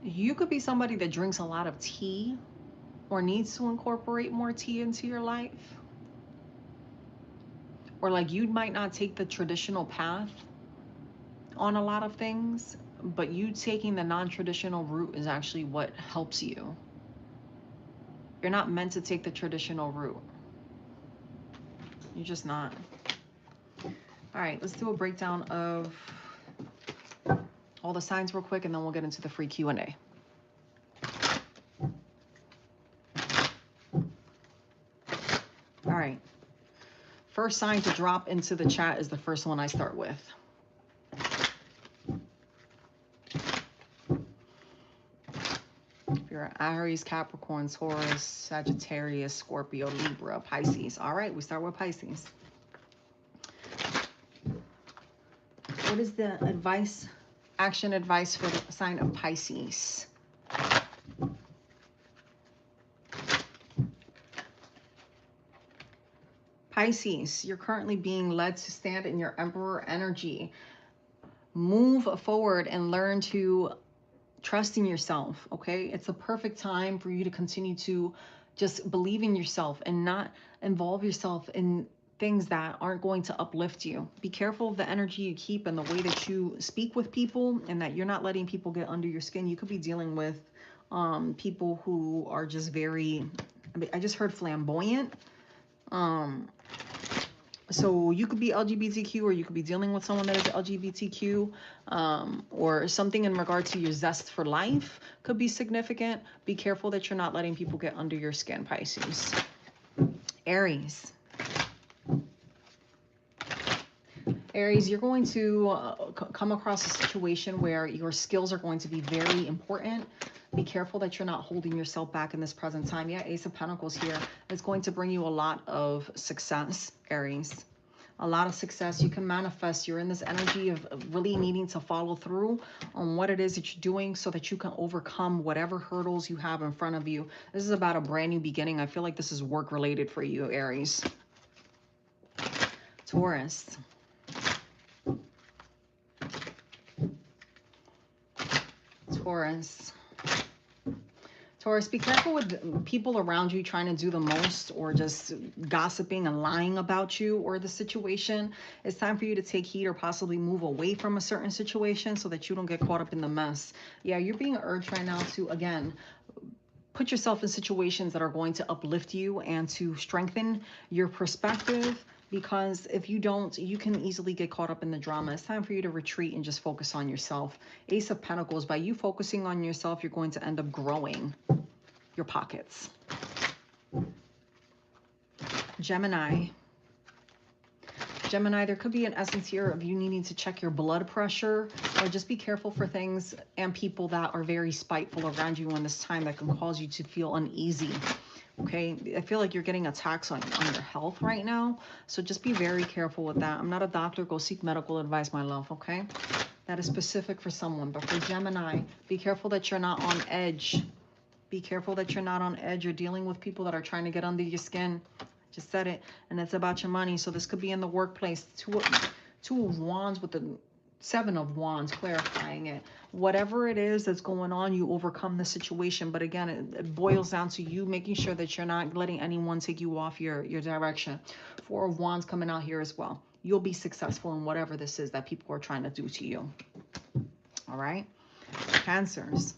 You could be somebody that drinks a lot of tea or needs to incorporate more tea into your life. Or like you might not take the traditional path on a lot of things, but you taking the non-traditional route is actually what helps you. You're not meant to take the traditional route. You're just not. All right, let's do a breakdown of all the signs real quick, and then we'll get into the free Q&A. All right. First sign to drop into the chat is the first one I start with. If you're Aries, Capricorn, Taurus, Sagittarius, Scorpio, Libra, Pisces. All right, we start with Pisces. What is the advice, action advice for the sign of Pisces? Pisces, you're currently being led to stand in your Emperor energy. Move forward and learn to trust in yourself, okay? It's a perfect time for you to continue to just believe in yourself and not involve yourself in things that aren't going to uplift you. Be careful of the energy you keep and the way that you speak with people, and that you're not letting people get under your skin. You could be dealing with people who are just very, I just heard flamboyant. So you could be LGBTQ, or you could be dealing with someone that is LGBTQ, or something in regard to your zest for life could be significant. Be careful that you're not letting people get under your skin, Pisces. Aries. Aries, you're going to come across a situation where your skills are going to be very important. Be careful that you're not holding yourself back in this present time. Yeah, Ace of Pentacles here is going to bring you a lot of success, Aries. A lot of success. You can manifest. You're in this energy of really needing to follow through on what it is that you're doing so that you can overcome whatever hurdles you have in front of you. This is about a brand new beginning. I feel like this is work related for you, Aries. Taurus. Taurus. Taurus, be careful with people around you trying to do the most, or just gossiping and lying about you or the situation. It's time for you to take heed or possibly move away from a certain situation so that you don't get caught up in the mess. Yeah, you're being urged right now to, again, put yourself in situations that are going to uplift you and to strengthen your perspective. Because if you don't, you can easily get caught up in the drama. It's time for you to retreat and just focus on yourself. Ace of Pentacles, by you focusing on yourself, you're going to end up growing your pockets. Gemini. Gemini, there could be an essence here of you needing to check your blood pressure, or just be careful for things and people that are very spiteful around you in this time that can cause you to feel uneasy. Okay, I feel like you're getting attacks on your health right now. So just be very careful with that. I'm not a doctor. Go seek medical advice, my love, okay? That is specific for someone. But for Gemini, be careful that you're not on edge. Be careful that you're not on edge. You're dealing with people that are trying to get under your skin. Just said it. And it's about your money. So this could be in the workplace. Two of Wands with the Seven of Wands, clarifying it. Whatever it is that's going on, you overcome the situation. But again, it boils down to you making sure that you're not letting anyone take you off your direction. Four of Wands coming out here as well. You'll be successful in whatever this is that people are trying to do to you. All right? Cancers.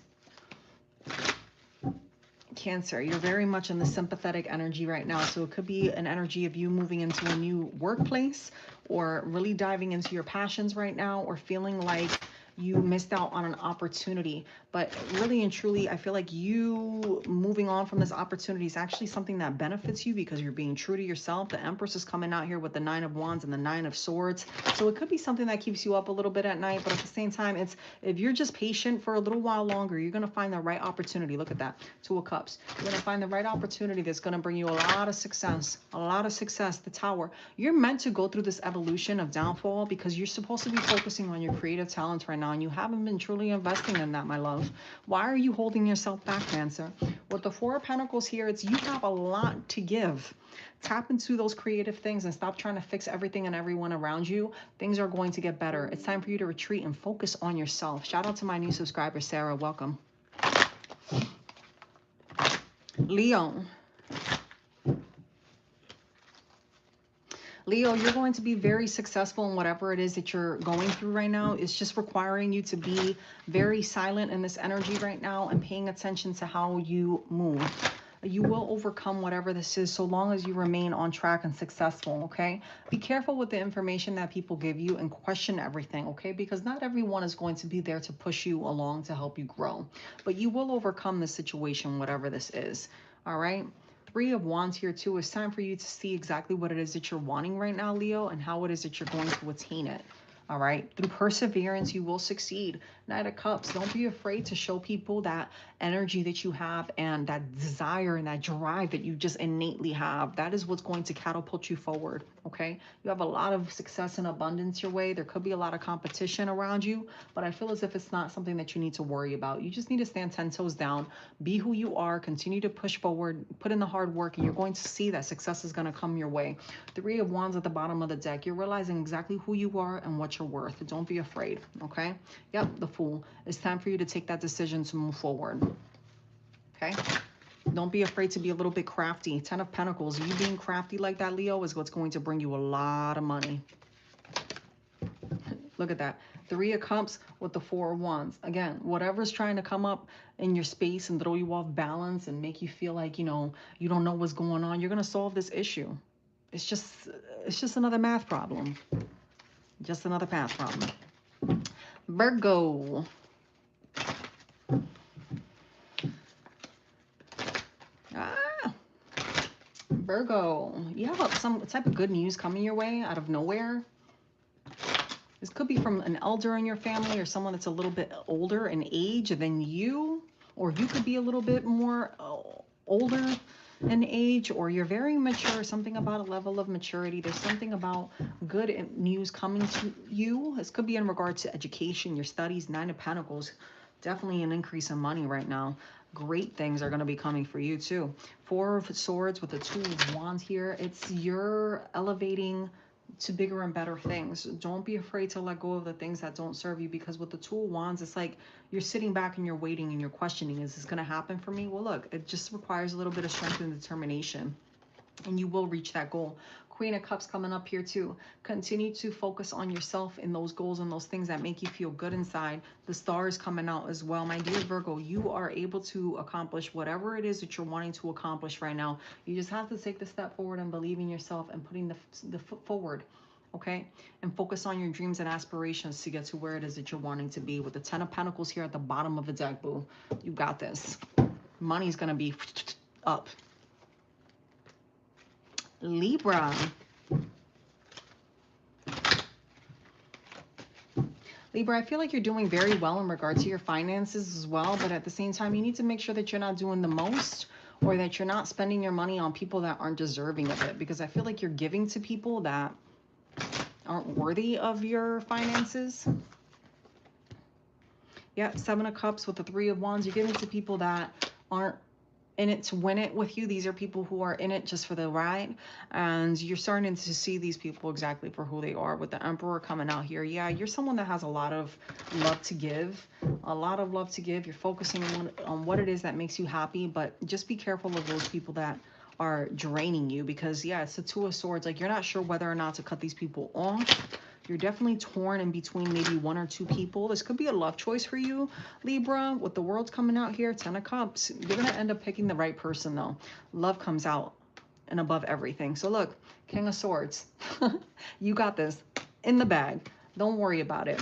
Cancer, you're very much in the sympathetic energy right now. So it could be an energy of you moving into a new workplace, or really diving into your passions right now, or feeling like you missed out on an opportunity. But really and truly, I feel like you moving on from this opportunity is actually something that benefits you because you're being true to yourself. The Empress is coming out here with the Nine of Wands and the Nine of Swords. So it could be something that keeps you up a little bit at night. But at the same time, it's if you're just patient for a little while longer, you're going to find the right opportunity. Look at that. Two of Cups. You're going to find the right opportunity that's going to bring you a lot of success. A lot of success. The Tower. You're meant to go through this evolution of downfall because you're supposed to be focusing on your creative talents right now, and you haven't been truly investing in that, my love. Why are you holding yourself back, Cancer? With the Four of Pentacles here, it's you have a lot to give. Tap into those creative things and stop trying to fix everything and everyone around you. Things are going to get better. It's time for you to retreat and focus on yourself. Shout out to my new subscriber, Sarah. Welcome. Leo. Leo, you're going to be very successful in whatever it is that you're going through right now. It's just requiring you to be very silent in this energy right now and paying attention to how you move. You will overcome whatever this is so long as you remain on track and successful, okay? Be careful with the information that people give you and question everything, okay? Because not everyone is going to be there to push you along to help you grow. But you will overcome the situation, whatever this is, all right? Three of Wands here too. It's time for you to see exactly what it is that you're wanting right now, Leo, and how it is that you're going to attain it. All right. Through perseverance, you will succeed. Knight of Cups. Don't be afraid to show people that energy that you have and that desire and that drive that you just innately have. That is what's going to catapult you forward. Okay. You have a lot of success and abundance your way. There could be a lot of competition around you, but I feel as if it's not something that you need to worry about. You just need to stand 10 toes down, be who you are, continue to push forward, put in the hard work, and you're going to see that success is going to come your way. Three of Wands at the bottom of the deck. You're realizing exactly who you are and what you're worth. Don't be afraid. Okay. Yep. The Fool. It's time for you to take that decision to move forward. Okay. Don't be afraid to be a little bit crafty. 10 of Pentacles. You being crafty like that, Leo, is what's going to bring you a lot of money. Look at that. 3 of Cups with the 4 of Wands. Again, whatever's trying to come up in your space and throw you off balance and make you feel like, you know, you don't know what's going on, you're going to solve this issue. It's just another math problem. Just another math problem. Virgo. Virgo, you have some type of good news coming your way out of nowhere. This could be from an elder in your family or someone that's a little bit older in age than you, or you could be a little bit more older in age, or you're very mature, something about a level of maturity. There's something about good news coming to you. This could be in regard to education, your studies. 9 of Pentacles, definitely an increase in money right now. Great things are going to be coming for you too. 4 of Swords with the 2 of Wands here. It's you're elevating to bigger and better things. Don't be afraid to let go of the things that don't serve you, because with the 2 of Wands, it's like you're sitting back and you're waiting and you're questioning, is this going to happen for me? Well, look, it just requires a little bit of strength and determination, and you will reach that goal. Queen of Cups coming up here too. Continue to focus on yourself and those goals and those things that make you feel good inside. The Star is coming out as well. My dear Virgo, you are able to accomplish whatever it is that you're wanting to accomplish right now. You just have to take the step forward and believe in yourself and putting the foot forward, okay? And focus on your dreams and aspirations to get to where it is that you're wanting to be. With the 10 of Pentacles here at the bottom of the deck, boo. You got this. Money's going to be up. Libra. Libra, I feel like you're doing very well in regard to your finances as well, but at the same time, you need to make sure that you're not doing the most, or that you're not spending your money on people that aren't deserving of it, because I feel like you're giving to people that aren't worthy of your finances. Yep, 7 of Cups with the 3 of Wands. You're giving to people that aren't in it to win it with you. These are people who are in it just for the ride, and you're starting to see these people exactly for who they are. With the Emperor coming out here, yeah, you're someone that has a lot of love to give, a lot of love to give. You're focusing on what it is that makes you happy, but just be careful of those people that are draining you, because yeah, it's the 2 of Swords. Like, you're not sure whether or not to cut these people off. You're definitely torn in between maybe 1 or 2 people. This could be a love choice for you, Libra. With the World's coming out here, 10 of Cups. You're going to end up picking the right person, though. Love comes out and above everything. So look, King of Swords. You got this in the bag. Don't worry about it.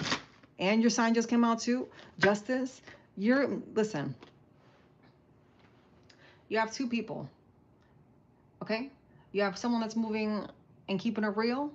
And your sign just came out too. Justice. Listen. You have 2 people. Okay? You have someone that's moving and keeping it real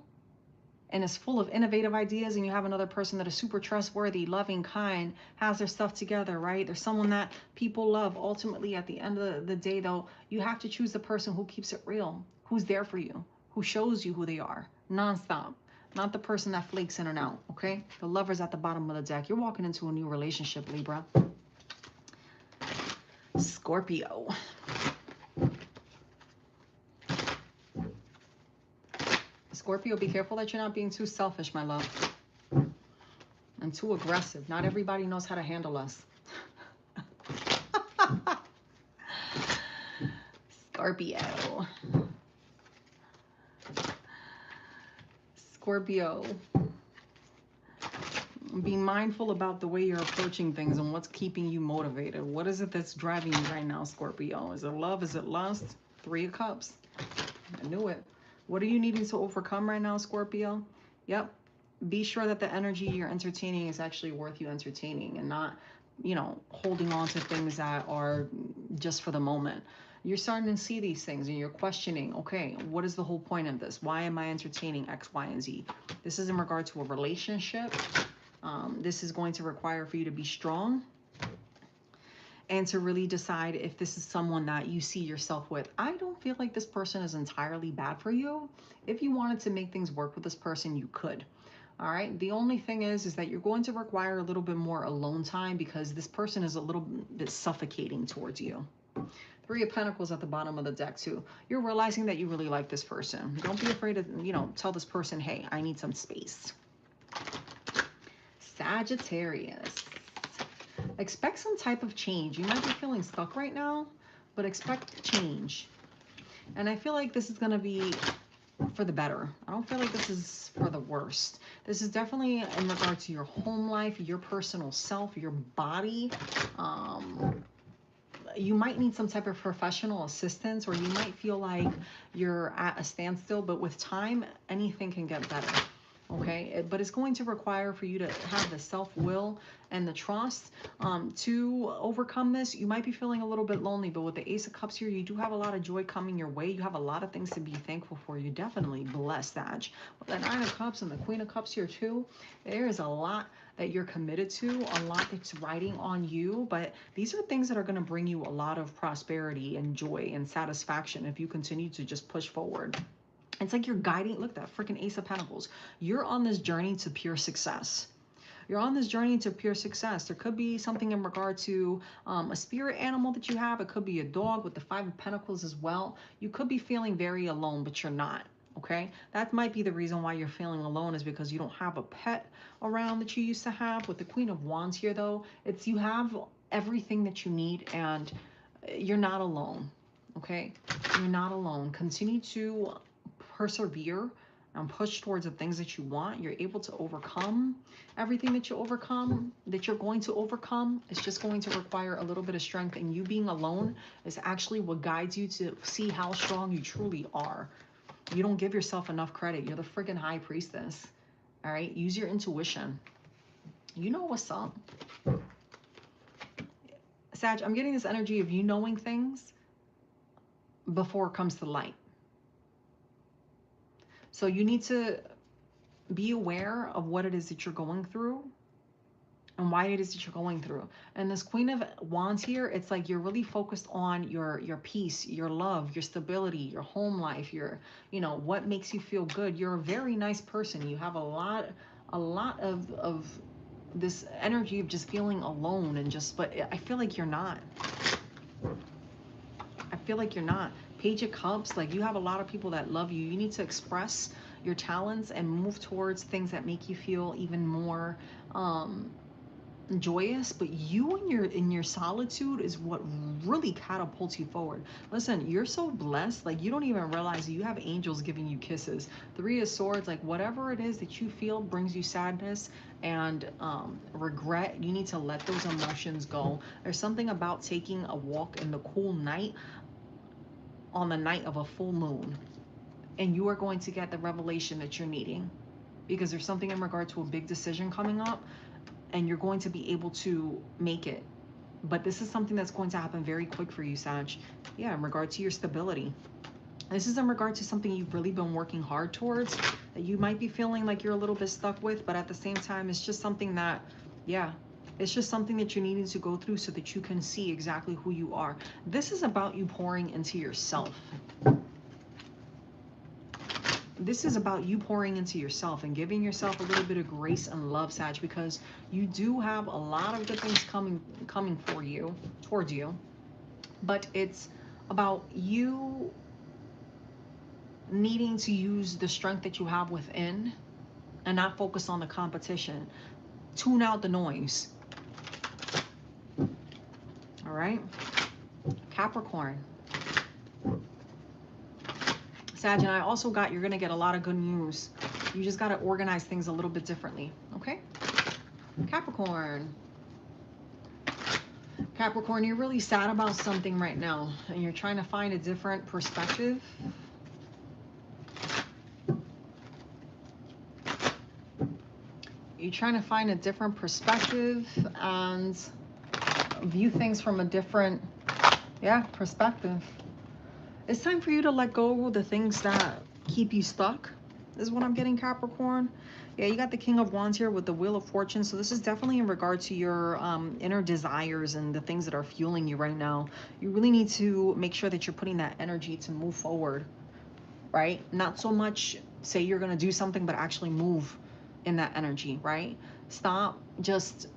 and is full of innovative ideas, and you have another person that is super trustworthy, loving, kind, has their stuff together, right? There's someone that people love. Ultimately, at the end of the day, though, you have to choose the person who keeps it real, who's there for you, who shows you who they are, nonstop. Not the person that flakes in and out, okay? The Lover's at the bottom of the deck. You're walking into a new relationship, Libra. Scorpio. Scorpio, be careful that you're not being too selfish, my love. And too aggressive. Not everybody knows how to handle us. Scorpio. Scorpio. Be mindful about the way you're approaching things and what's keeping you motivated. What is it that's driving you right now, Scorpio? Is it love? Is it lust? 3 of Cups. I knew it. What are you needing to overcome right now, Scorpio? Yep. Be sure that the energy you're entertaining is actually worth you entertaining, and not, you know, holding on to things that are just for the moment. You're starting to see these things and you're questioning, okay, what is the whole point of this? Why am I entertaining X, Y, and Z? This is in regard to a relationship. This is going to require for you to be strong and to really decide if this is someone that you see yourself with. I don't feel like this person is entirely bad for you. If you wanted to make things work with this person, you could. All right. The only thing is that you're going to require a little bit more alone time, because this person is a little bit suffocating towards you. 3 of Pentacles at the bottom of the deck too. You're realizing that you really like this person. Don't be afraid to, you know, tell this person, hey, I need some space. Sagittarius. Expect some type of change. You might be feeling stuck right now, but expect change. And I feel like this is going to be for the better. I don't feel like this is for the worst. This is definitely in regard to your home life, your personal self, your body. You might need some type of professional assistance, or you might feel like you're at a standstill, but with time, anything can get better. Okay, but it's going to require for you to have the self-will and the trust to overcome this. You might be feeling a little bit lonely, but with the Ace of Cups here, you do have a lot of joy coming your way. You have a lot of things to be thankful for. You're definitely blessed, Sag. With the Nine of Cups and the Queen of Cups here too, there is a lot that you're committed to, a lot that's riding on you, but these are things that are going to bring you a lot of prosperity and joy and satisfaction if you continue to just push forward. It's like you're guiding, look at that freaking Ace of Pentacles. You're on this journey to pure success. You're on this journey to pure success. There could be something in regard to a spirit animal that you have. It could be a dog with the Five of Pentacles as well. You could be feeling very alone, but you're not. Okay, that might be the reason why you're feeling alone, is because you don't have a pet around that you used to have. With the Queen of Wands here, though, it's you have everything that you need and you're not alone. Okay, you're not alone. Continue to persevere and push towards the things that you want. You're able to overcome everything that you overcome, that you're going to overcome. It's just going to require a little bit of strength, and you being alone is actually what guides you to see how strong you truly are. You don't give yourself enough credit. You're the friggin' High Priestess. All right, use your intuition. You know what's up. Sag, I'm getting this energy of you knowing things before it comes to light. So you need to be aware of what it is that you're going through and why it is that you're going through. And this Queen of Wands here, it's like you're really focused on your peace, your love, your stability, your home life, your, you know, what makes you feel good. You're a very nice person. You have a lot of this energy of just feeling alone and just, but I feel like you're not. I feel like you're not. Page of Cups, like you have a lot of people that love you. You need to express your talents and move towards things that make you feel even more joyous, but you in your solitude is what really catapults you forward. Listen, you're so blessed, like you don't even realize you have angels giving you kisses. Three of Swords, like whatever it is that you feel brings you sadness and regret, you need to let those emotions go. There's something about taking a walk in the cool night on the night of a full moon, and you are going to get the revelation that you're needing, because there's something in regard to a big decision coming up and you're going to be able to make it. But this is something that's going to happen very quick for you, Sag. Yeah, in regard to your stability. This is in regard to something you've really been working hard towards, that you might be feeling like you're a little bit stuck with, but at the same time, it's just something that, yeah, it's just something that you're needing to go through so that you can see exactly who you are. This is about you pouring into yourself. This is about you pouring into yourself and giving yourself a little bit of grace and love, Sag, because you do have a lot of good things coming for you, towards you. But it's about you needing to use the strength that you have within and not focus on the competition. Tune out the noise. All right? Capricorn. Sag, and I also got, you're going to get a lot of good news. You just got to organize things a little bit differently. Okay? Capricorn. Capricorn, you're really sad about something right now, and you're trying to find a different perspective. You're trying to find a different perspective and view things from a different, perspective. It's time for you to let go of the things that keep you stuck, is what I'm getting, Capricorn. Yeah, you got the King of Wands here with the Wheel of Fortune. So this is definitely in regard to your inner desires and the things that are fueling you right now. You really need to make sure that you're putting that energy to move forward, right? Not so much say you're going to do something, but actually move in that energy, right? Stop just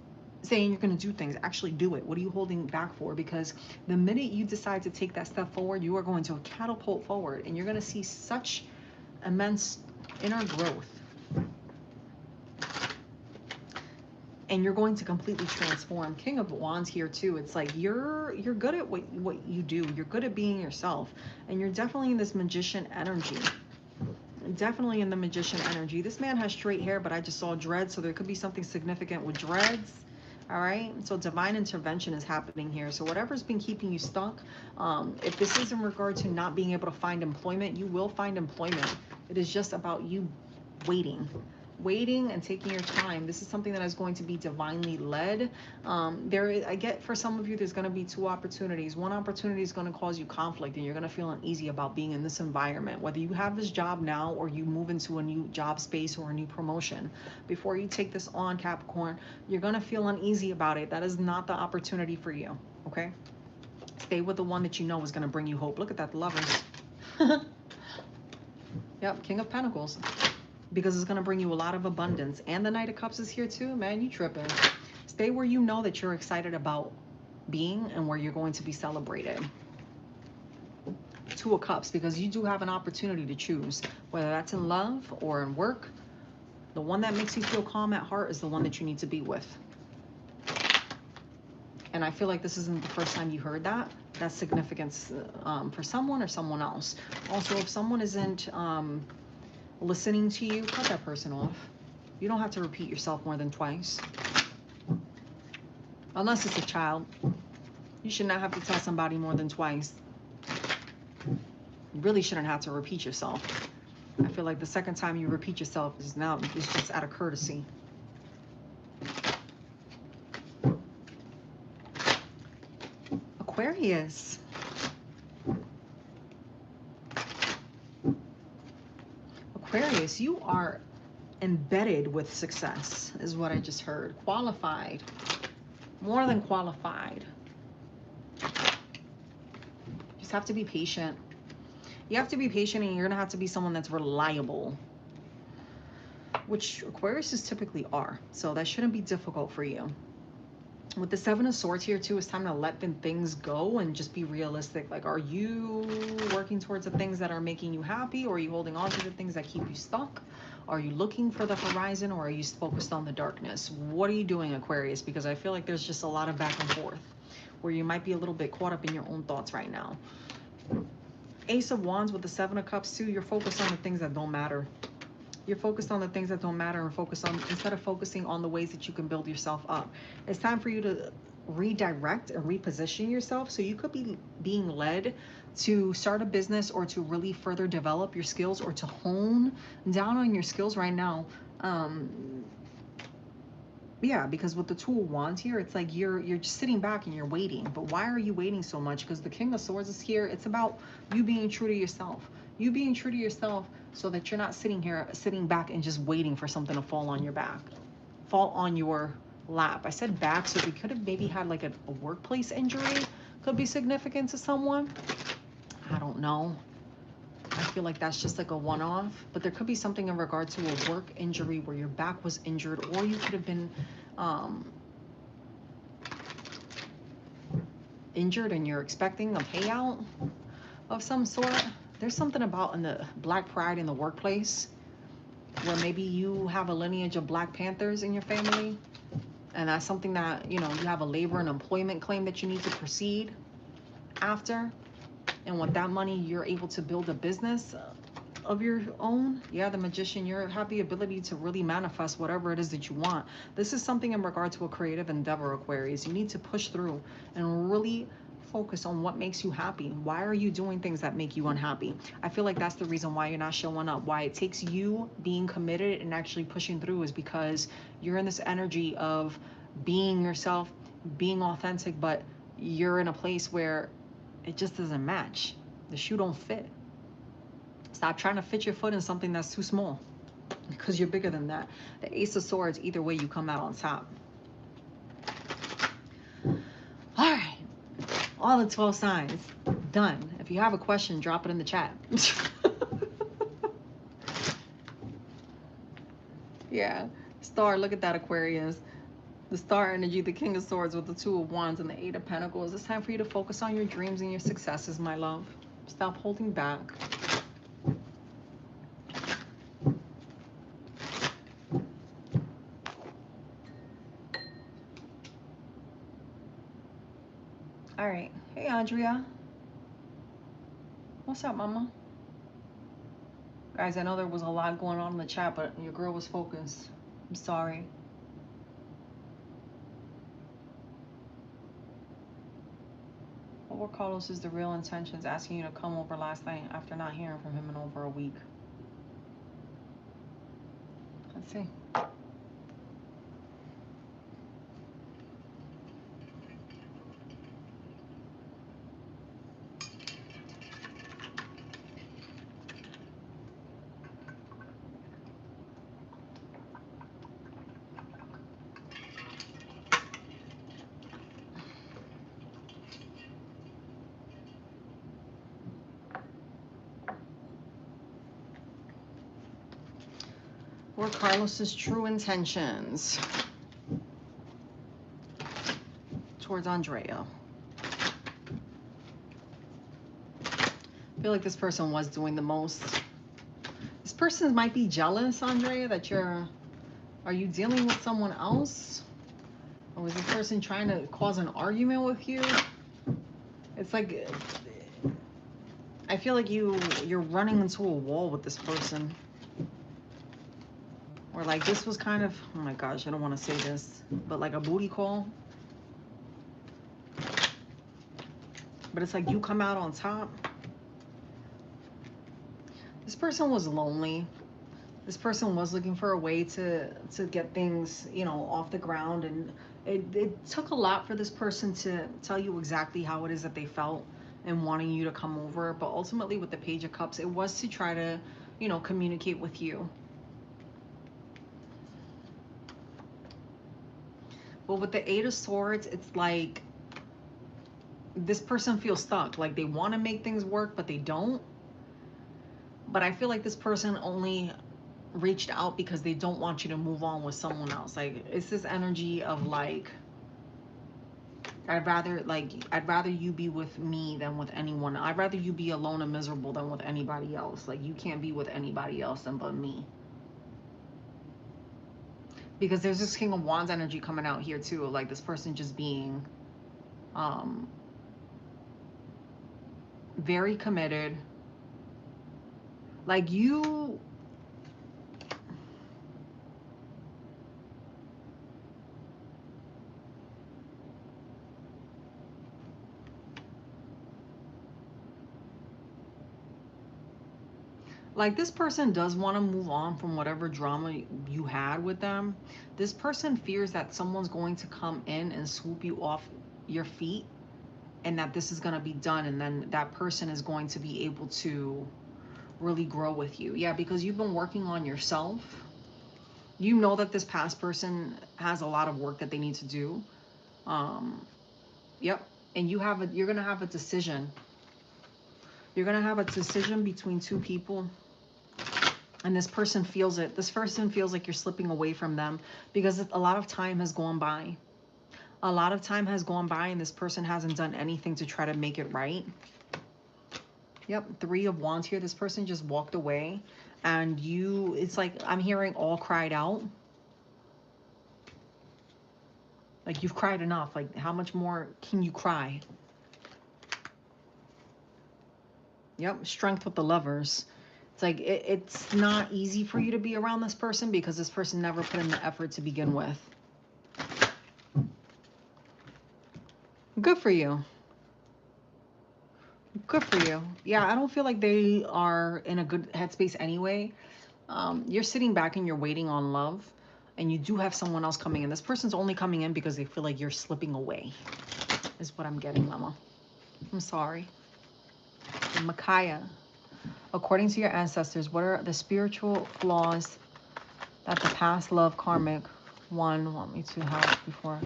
saying you're going to do things. Actually do it. What are you holding back for? Because the minute you decide to take that step forward, you are going to catapult forward, and you're going to see such immense inner growth. and you're going to completely transform. King of Wands here too. It's like you're good at what you do. You're good at being yourself, and you're definitely in this magician energy. Definitely in the magician energy. This man has straight hair, but I just saw dreads, so there could be something significant with dreads. All right, so divine intervention is happening here. So whatever's been keeping you stuck, if this is in regard to not being able to find employment, you will find employment. It is just about you waiting and taking your time. This is something that is going to be divinely led. I get for some of you, there's going to be two opportunities. One opportunity is going to cause you conflict, and you're going to feel uneasy about being in this environment, whether you have this job now or you move into a new job space or a new promotion. Before you take this on, Capricorn, you're going to feel uneasy about it. That is not the opportunity for you. Okay, stay with the one that you know is going to bring you hope. Look at that, the Lovers. Yep, King of Pentacles. Because it's going to bring you a lot of abundance. And the Knight of Cups is here too. Man, you tripping. Stay where you know that you're excited about being and where you're going to be celebrated. Two of Cups, because you do have an opportunity to choose, whether that's in love or in work. The one that makes you feel calm at heart is the one that you need to be with. And I feel like this isn't the first time you heard that. That's significance for someone or someone else. Also, if someone isn't listening to you, cut that person off. You don't have to repeat yourself more than twice. Unless it's a child. You should not have to tell somebody more than twice. You really shouldn't have to repeat yourself. I feel like the second time you repeat yourself is just out of courtesy. Aquarius. Aquarius, you are embedded with success, is what I just heard. Qualified. More than qualified. Just have to be patient. You have to be patient, and you're going to have to be someone that's reliable, which Aquariuses typically are. So that shouldn't be difficult for you. With the Seven of Swords here too, it's time to let things go and just be realistic. Like, are you working towards the things that are making you happy, or are you holding on to the things that keep you stuck? Are you looking for the horizon, or are you focused on the darkness? What are you doing, Aquarius? Because I feel like there's just a lot of back and forth where you might be a little bit caught up in your own thoughts right now. Ace of Wands with the Seven of Cups too, you're focused on the things that don't matter. You're focused on the things that don't matter, and instead of focusing on the ways that you can build yourself up. It's time for you to redirect and reposition yourself. So you could be being led to start a business, or to really further develop your skills, or to hone down on your skills right now. Yeah, because with the Two of Wands here, it's like you're just sitting back and you're waiting. But why are you waiting so much? Because the King of Swords is here. It's about you being true to yourself. You being true to yourself, so that you're not sitting back and just waiting for something to fall on your back, fall on your lap. I said back, so we could have maybe had like a workplace injury. Could be significant to someone. I don't know. I feel like that's just like a one-off, but there could be something in regard to a work injury where your back was injured, or you could have been injured and you're expecting a payout of some sort. There's something about in the Black pride in the workplace where maybe you have a lineage of Black Panthers in your family, and that's something that, you know, you have a labor and employment claim that you need to proceed after. And with that money, you're able to build a business of your own. Yeah, the Magician, you have the ability to really manifest whatever it is that you want. This is something in regard to a creative endeavor, Aquarius. You need to push through and really focus on what makes you happy. Why are you doing things that make you unhappy? I feel like that's the reason why you're not showing up. Why it takes you being committed and actually pushing through is because you're in this energy of being yourself, being authentic, but you're in a place where it just doesn't match. The shoe don't fit. Stop trying to fit your foot in something that's too small, because you're bigger than that. The Ace of Swords, either way, you come out on top. All right. All the 12 signs done. If you have a question, drop it in the chat. Yeah. Star, look at that, Aquarius. The star energy, the King of Swords with the Two of Wands and the Eight of Pentacles. It's time for you to focus on your dreams and your successes, my love. Stop holding back. Adria. What's up, mama? Guys, I know there was a lot going on in the chat, but your girl was focused. I'm sorry. What were Carlos's the real intentions asking you to come over last night after not hearing from him in over a week? Let's see. What were Carlos's true intentions towards Andrea? I feel like this person was doing the most. This person might be jealous, Andrea, that are you dealing with someone else? Or was this person trying to cause an argument with you? It's like, I feel like you're running into a wall with this person. Or like this was kind of, oh my gosh, I don't want to say this, but like a booty call. But it's like you come out on top. This person was lonely. This person was looking for a way to get things, you know, off the ground. And it took a lot for this person to tell you exactly how it is that they felt and wanting you to come over. But ultimately with the Page of Cups, it was to try to, you know, communicate with you. But with the Eight of Swords, it's like this person feels stuck. Like they want to make things work, but they don't. But I feel like this person only reached out because they don't want you to move on with someone else. Like it's this energy of like, I'd rather you be with me than with anyone. I'd rather you be alone and miserable than with anybody else. Like you can't be with anybody else than but me. Because there's this King of Wands energy coming out here too. Like this person just being very committed. Like you, like this person does want to move on from whatever drama you had with them. This person fears that someone's going to come in and swoop you off your feet and that this is going to be done. And then that person is going to be able to really grow with you. Yeah, because you've been working on yourself. You know that this past person has a lot of work that they need to do. Yep. And you're going to have a decision. You're going to have a decision between two people. And this person feels it. This person feels like you're slipping away from them because a lot of time has gone by. A lot of time has gone by and this person hasn't done anything to try to make it right. Yep, Three of Wands here. This person just walked away and it's like I'm hearing all cried out. Like you've cried enough. Like how much more can you cry? Yep, Strength with the Lovers. It's like it's not easy for you to be around this person because this person never put in the effort to begin with. Good for you. Good for you. Yeah, I don't feel like they are in a good headspace anyway. You're sitting back and you're waiting on love. And you do have someone else coming in. This person's only coming in because they feel like you're slipping away. Is what I'm getting, Mama. I'm sorry. And Micaiah. According to your ancestors, what are the spiritual flaws that the past love karmic one want me to have before?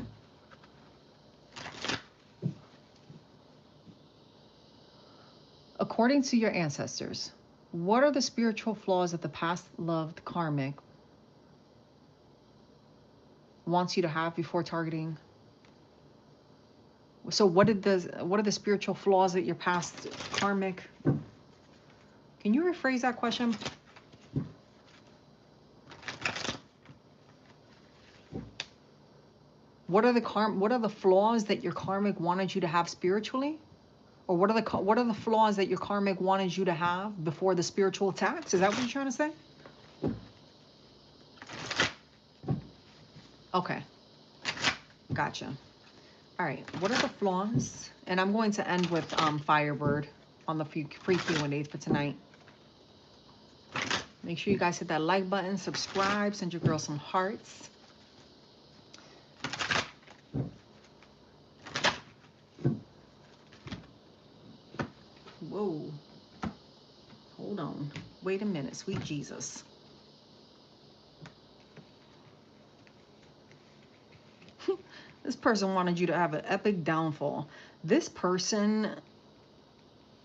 According to your ancestors, what are the spiritual flaws that the past loved karmic wants you to have before targeting? So what are the spiritual flaws that your past karmic? Can you rephrase that question? What are the flaws that your karmic wanted you to have spiritually? Or what are the flaws that your karmic wanted you to have before the spiritual attacks? Is that what you're trying to say? Okay, gotcha. All right, what are the flaws? And I'm going to end with Firebird on the free Q&As for tonight. Make sure you guys hit that like button, subscribe, send your girl some hearts. Whoa. Hold on. Wait a minute, sweet Jesus. This person wanted you to have an epic downfall. This person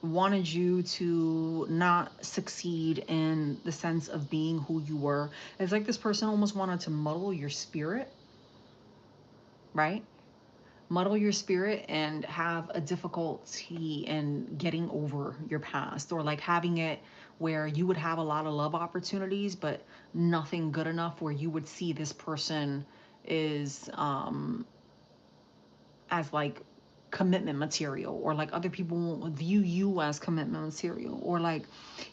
wanted you to not succeed in the sense of being who you were. It's like this person almost wanted to muddle your spirit, right? Muddle your spirit and have a difficulty in getting over your past, or like having it where you would have a lot of love opportunities, but nothing good enough where you would see this person is as like commitment material, or like other people won't view you as commitment material, or like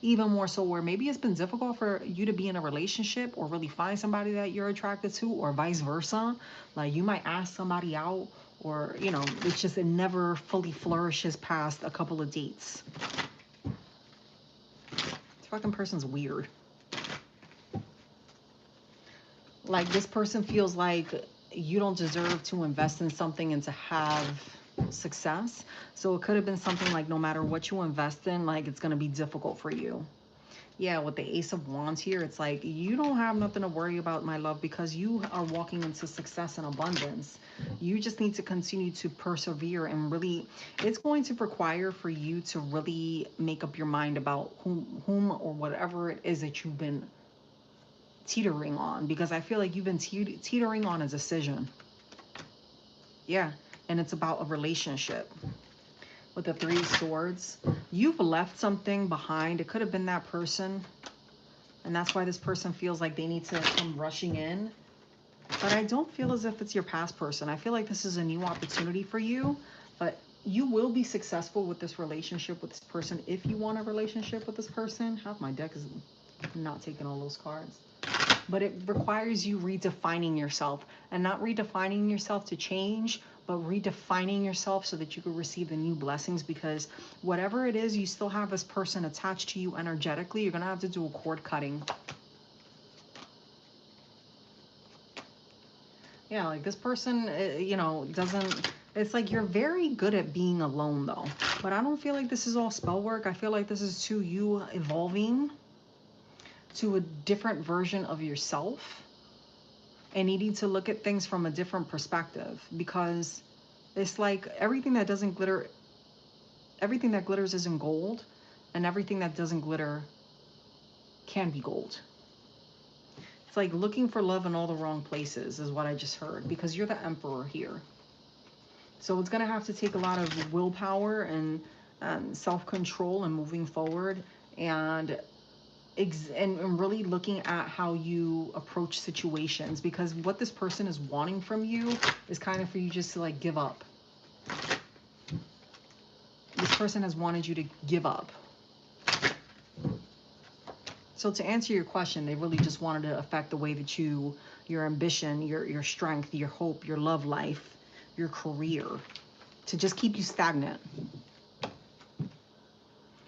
even more so where maybe it's been difficult for you to be in a relationship or really find somebody that you're attracted to, or vice versa. Like you might ask somebody out, or you know, it's just it never fully flourishes past a couple of dates. This fucking person's weird. Like this person feels like you don't deserve to invest in something and to have success. So it could have been something like no matter what you invest in, like it's going to be difficult for you. Yeah, with the Ace of Wands here, it's like you don't have nothing to worry about, my love, because you are walking into success and abundance. You just need to continue to persevere, and really it's going to require for you to really make up your mind about whom or whatever it is that you've been teetering on, because I feel like you've been teetering on a decision. Yeah, and it's about a relationship. With the Three of Swords, you've left something behind. It could have been that person, and that's why this person feels like they need to come rushing in. But I don't feel as if it's your past person. I feel like this is a new opportunity for you, but you will be successful with this relationship with this person if you want a relationship with this person. Half my deck is not taking all those cards. But it requires you redefining yourself, and not redefining yourself to change, but redefining yourself so that you can receive the new blessings, because whatever it is, you still have this person attached to you energetically. You're going to have to do a cord cutting. Yeah, like this person, you know, doesn't, it's like you're very good at being alone though. But I don't feel like this is all spell work. I feel like this is to you evolving to a different version of yourself and needing to look at things from a different perspective, because it's like everything that doesn't glitter, everything that glitters isn't gold, and everything that doesn't glitter can be gold. It's like looking for love in all the wrong places is what I just heard, because you're the Emperor here. So it's going to have to take a lot of willpower and self-control and moving forward, and really looking at how you approach situations, because what this person is wanting from you is kind of for you just to like give up. This person has wanted you to give up. So to answer your question, they really just wanted to affect the way that your ambition, your strength, your hope, your love life, your career, to just keep you stagnant.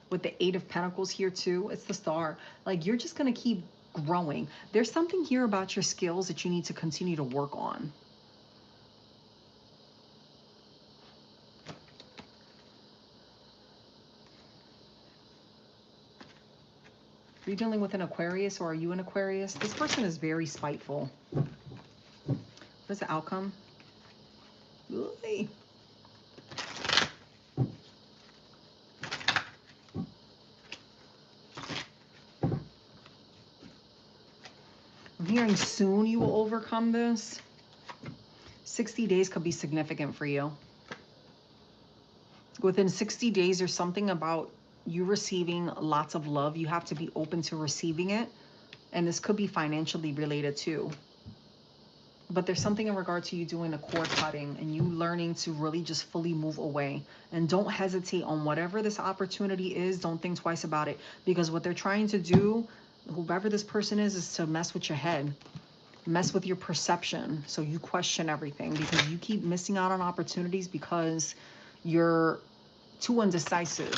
With the Eight of Pentacles here too, it's the Star. Like you're just going to keep growing. There's something here about your skills that you need to continue to work on. Are you dealing with an Aquarius, or are you an Aquarius? This person is very spiteful. What's the outcome? Ooh. I'm hearing soon you will overcome this. 60 days could be significant for you. Within 60 days, there's something about you receiving lots of love. You have to be open to receiving it. And this could be financially related too. But there's something in regard to you doing the cord cutting and you learning to really just fully move away. And don't hesitate on whatever this opportunity is. Don't think twice about it, because what they're trying to do, whoever this person is to mess with your head, mess with your perception. So you question everything because you keep missing out on opportunities because you're too indecisive.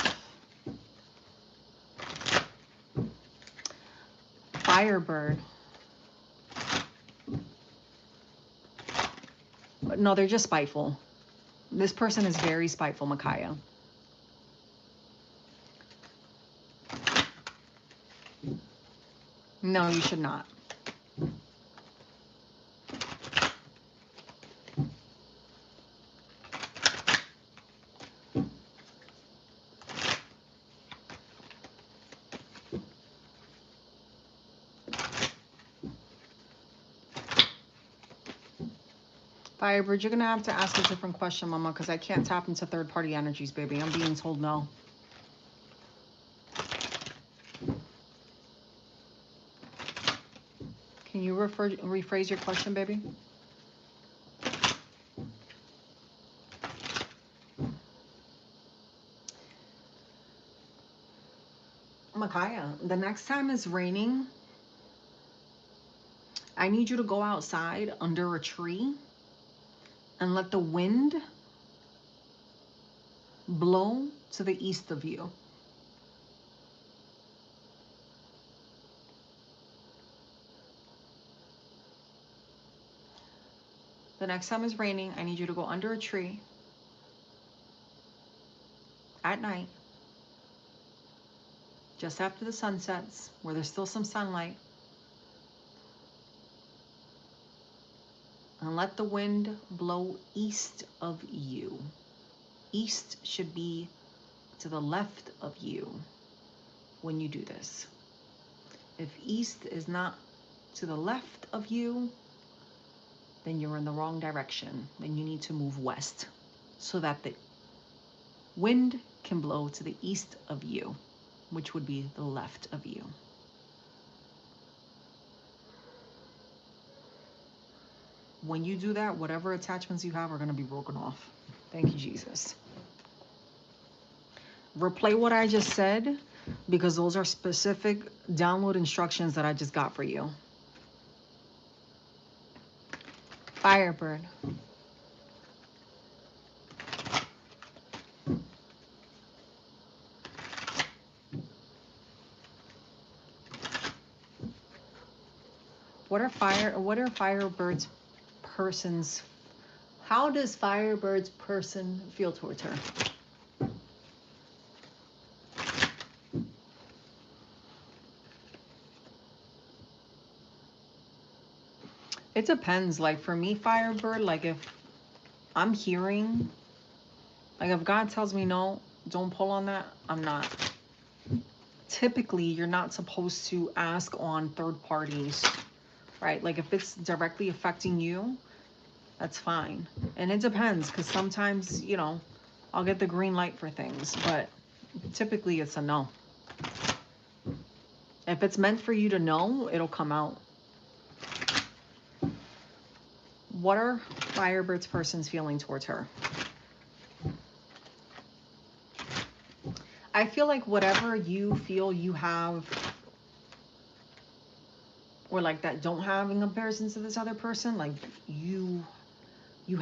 Firebird. No, they're just spiteful. This person is very spiteful, Micaiah. No, you should not. Firebird, you're going to have to ask a different question, Mama, because I can't tap into third-party energies, baby. I'm being told no. Can you rephrase your question, baby? Micaiah, the next time it's raining, I need you to go outside under a tree and let the wind blow to the east of you. The next time it's raining, I need you to go under a tree at night, just after the sun sets, where there's still some sunlight, and let the wind blow east of you. East should be to the left of you when you do this. If east is not to the left of you, then you're in the wrong direction. Then you need to move west so that the wind can blow to the east of you, which would be the left of you. When you do that, whatever attachments you have are going to be broken off. Thank you, Jesus. Replay what I just said, because those are specific download instructions that I just got for you. Firebird. What are Firebird's person's, how does Firebird's person feel towards her? It depends. Like for me, Firebird, like if I'm hearing, like if God tells me no, don't pull on that, I'm not. Typically, you're not supposed to ask on third parties, right? Like if it's directly affecting you, that's fine. And it depends, because sometimes, you know, I'll get the green light for things, but typically it's a no. If it's meant for you to know, it'll come out. What are Firebird's person's feeling towards her? I feel like whatever you feel you have, or like that don't have in comparison to this other person, like you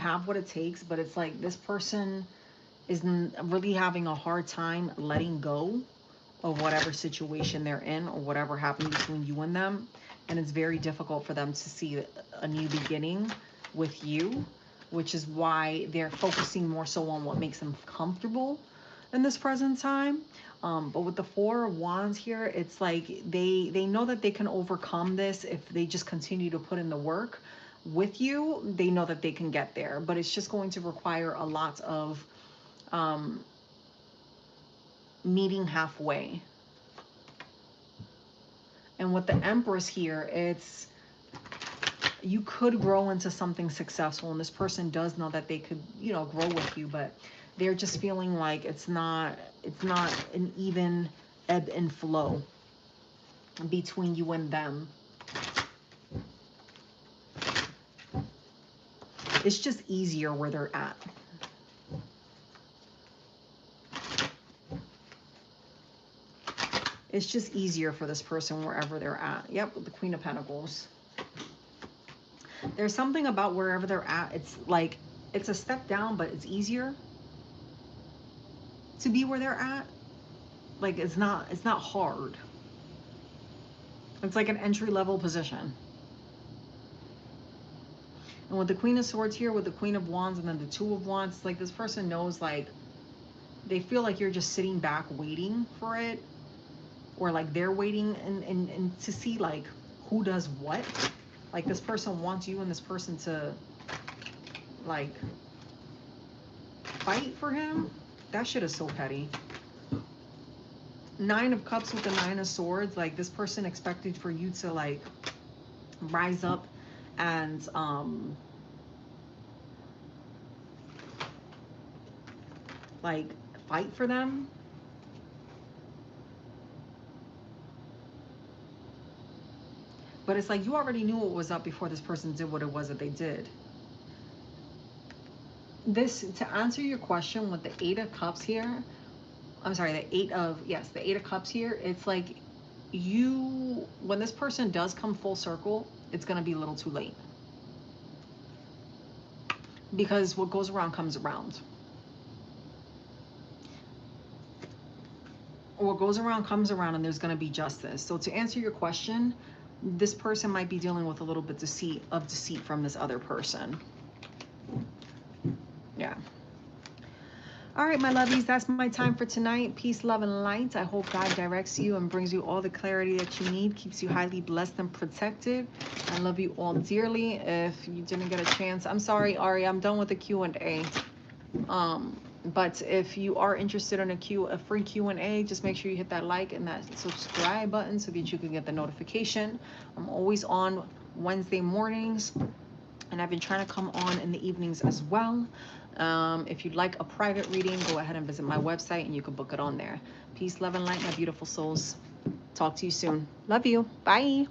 have what it takes, but it's like this person is really having a hard time letting go of whatever situation they're in or whatever happened between you and them. And it's very difficult for them to see a new beginning with you, which is why they're focusing more so on what makes them comfortable in this present time. But with the Four of Wands here, it's like they know that they can overcome this if they just continue to put in the work with you. They know that they can get there, but it's just going to require a lot of meeting halfway. And with the Empress here, it's, you could grow into something successful, and this person does know that they could, you know, grow with you, but they're just feeling like it's not an even ebb and flow between you and them. It's just easier where they're at. It's just easier for this person wherever they're at. Yep, with the Queen of Pentacles. There's something about wherever they're at. It's like, it's a step down, but it's easier to be where they're at. Like, it's not hard. It's like an entry-level position. And with the Queen of Swords here, with the Queen of Wands, and then the Two of Wands, like, this person knows, like, they feel like you're just sitting back waiting for it. Or like they're waiting and to see like who does what. Like this person wants you and this person to like fight for him. That shit is so petty. Nine of Cups with the Nine of Swords. Like this person expected for you to like rise up and like fight for them. But it's like you already knew what was up before this person did what it was that they did. This, to answer your question with the Eight of Cups here, I'm sorry, the Eight of Cups here, it's like you, when this person does come full circle, it's going to be a little too late. Because what goes around comes around. What goes around comes around, and there's going to be justice. So to answer your question, this person might be dealing with a little bit of deceit from this other person. Yeah. All right, my lovies, that's my time for tonight. Peace, love, and light. I hope God directs you and brings you all the clarity that you need, keeps you highly blessed and protected. I love you all dearly. If you didn't get a chance, I'm sorry, Ari, I'm done with the Q&A. But if you are interested in a free Q&A, just make sure you hit that like and that subscribe button so that you can get the notification. I'm always on Wednesday mornings, and I've been trying to come on in the evenings as well. If you'd like a private reading, go ahead and visit my website and you can book it on there. Peace, love, and light, my beautiful souls. Talk to you soon. Love you. Bye.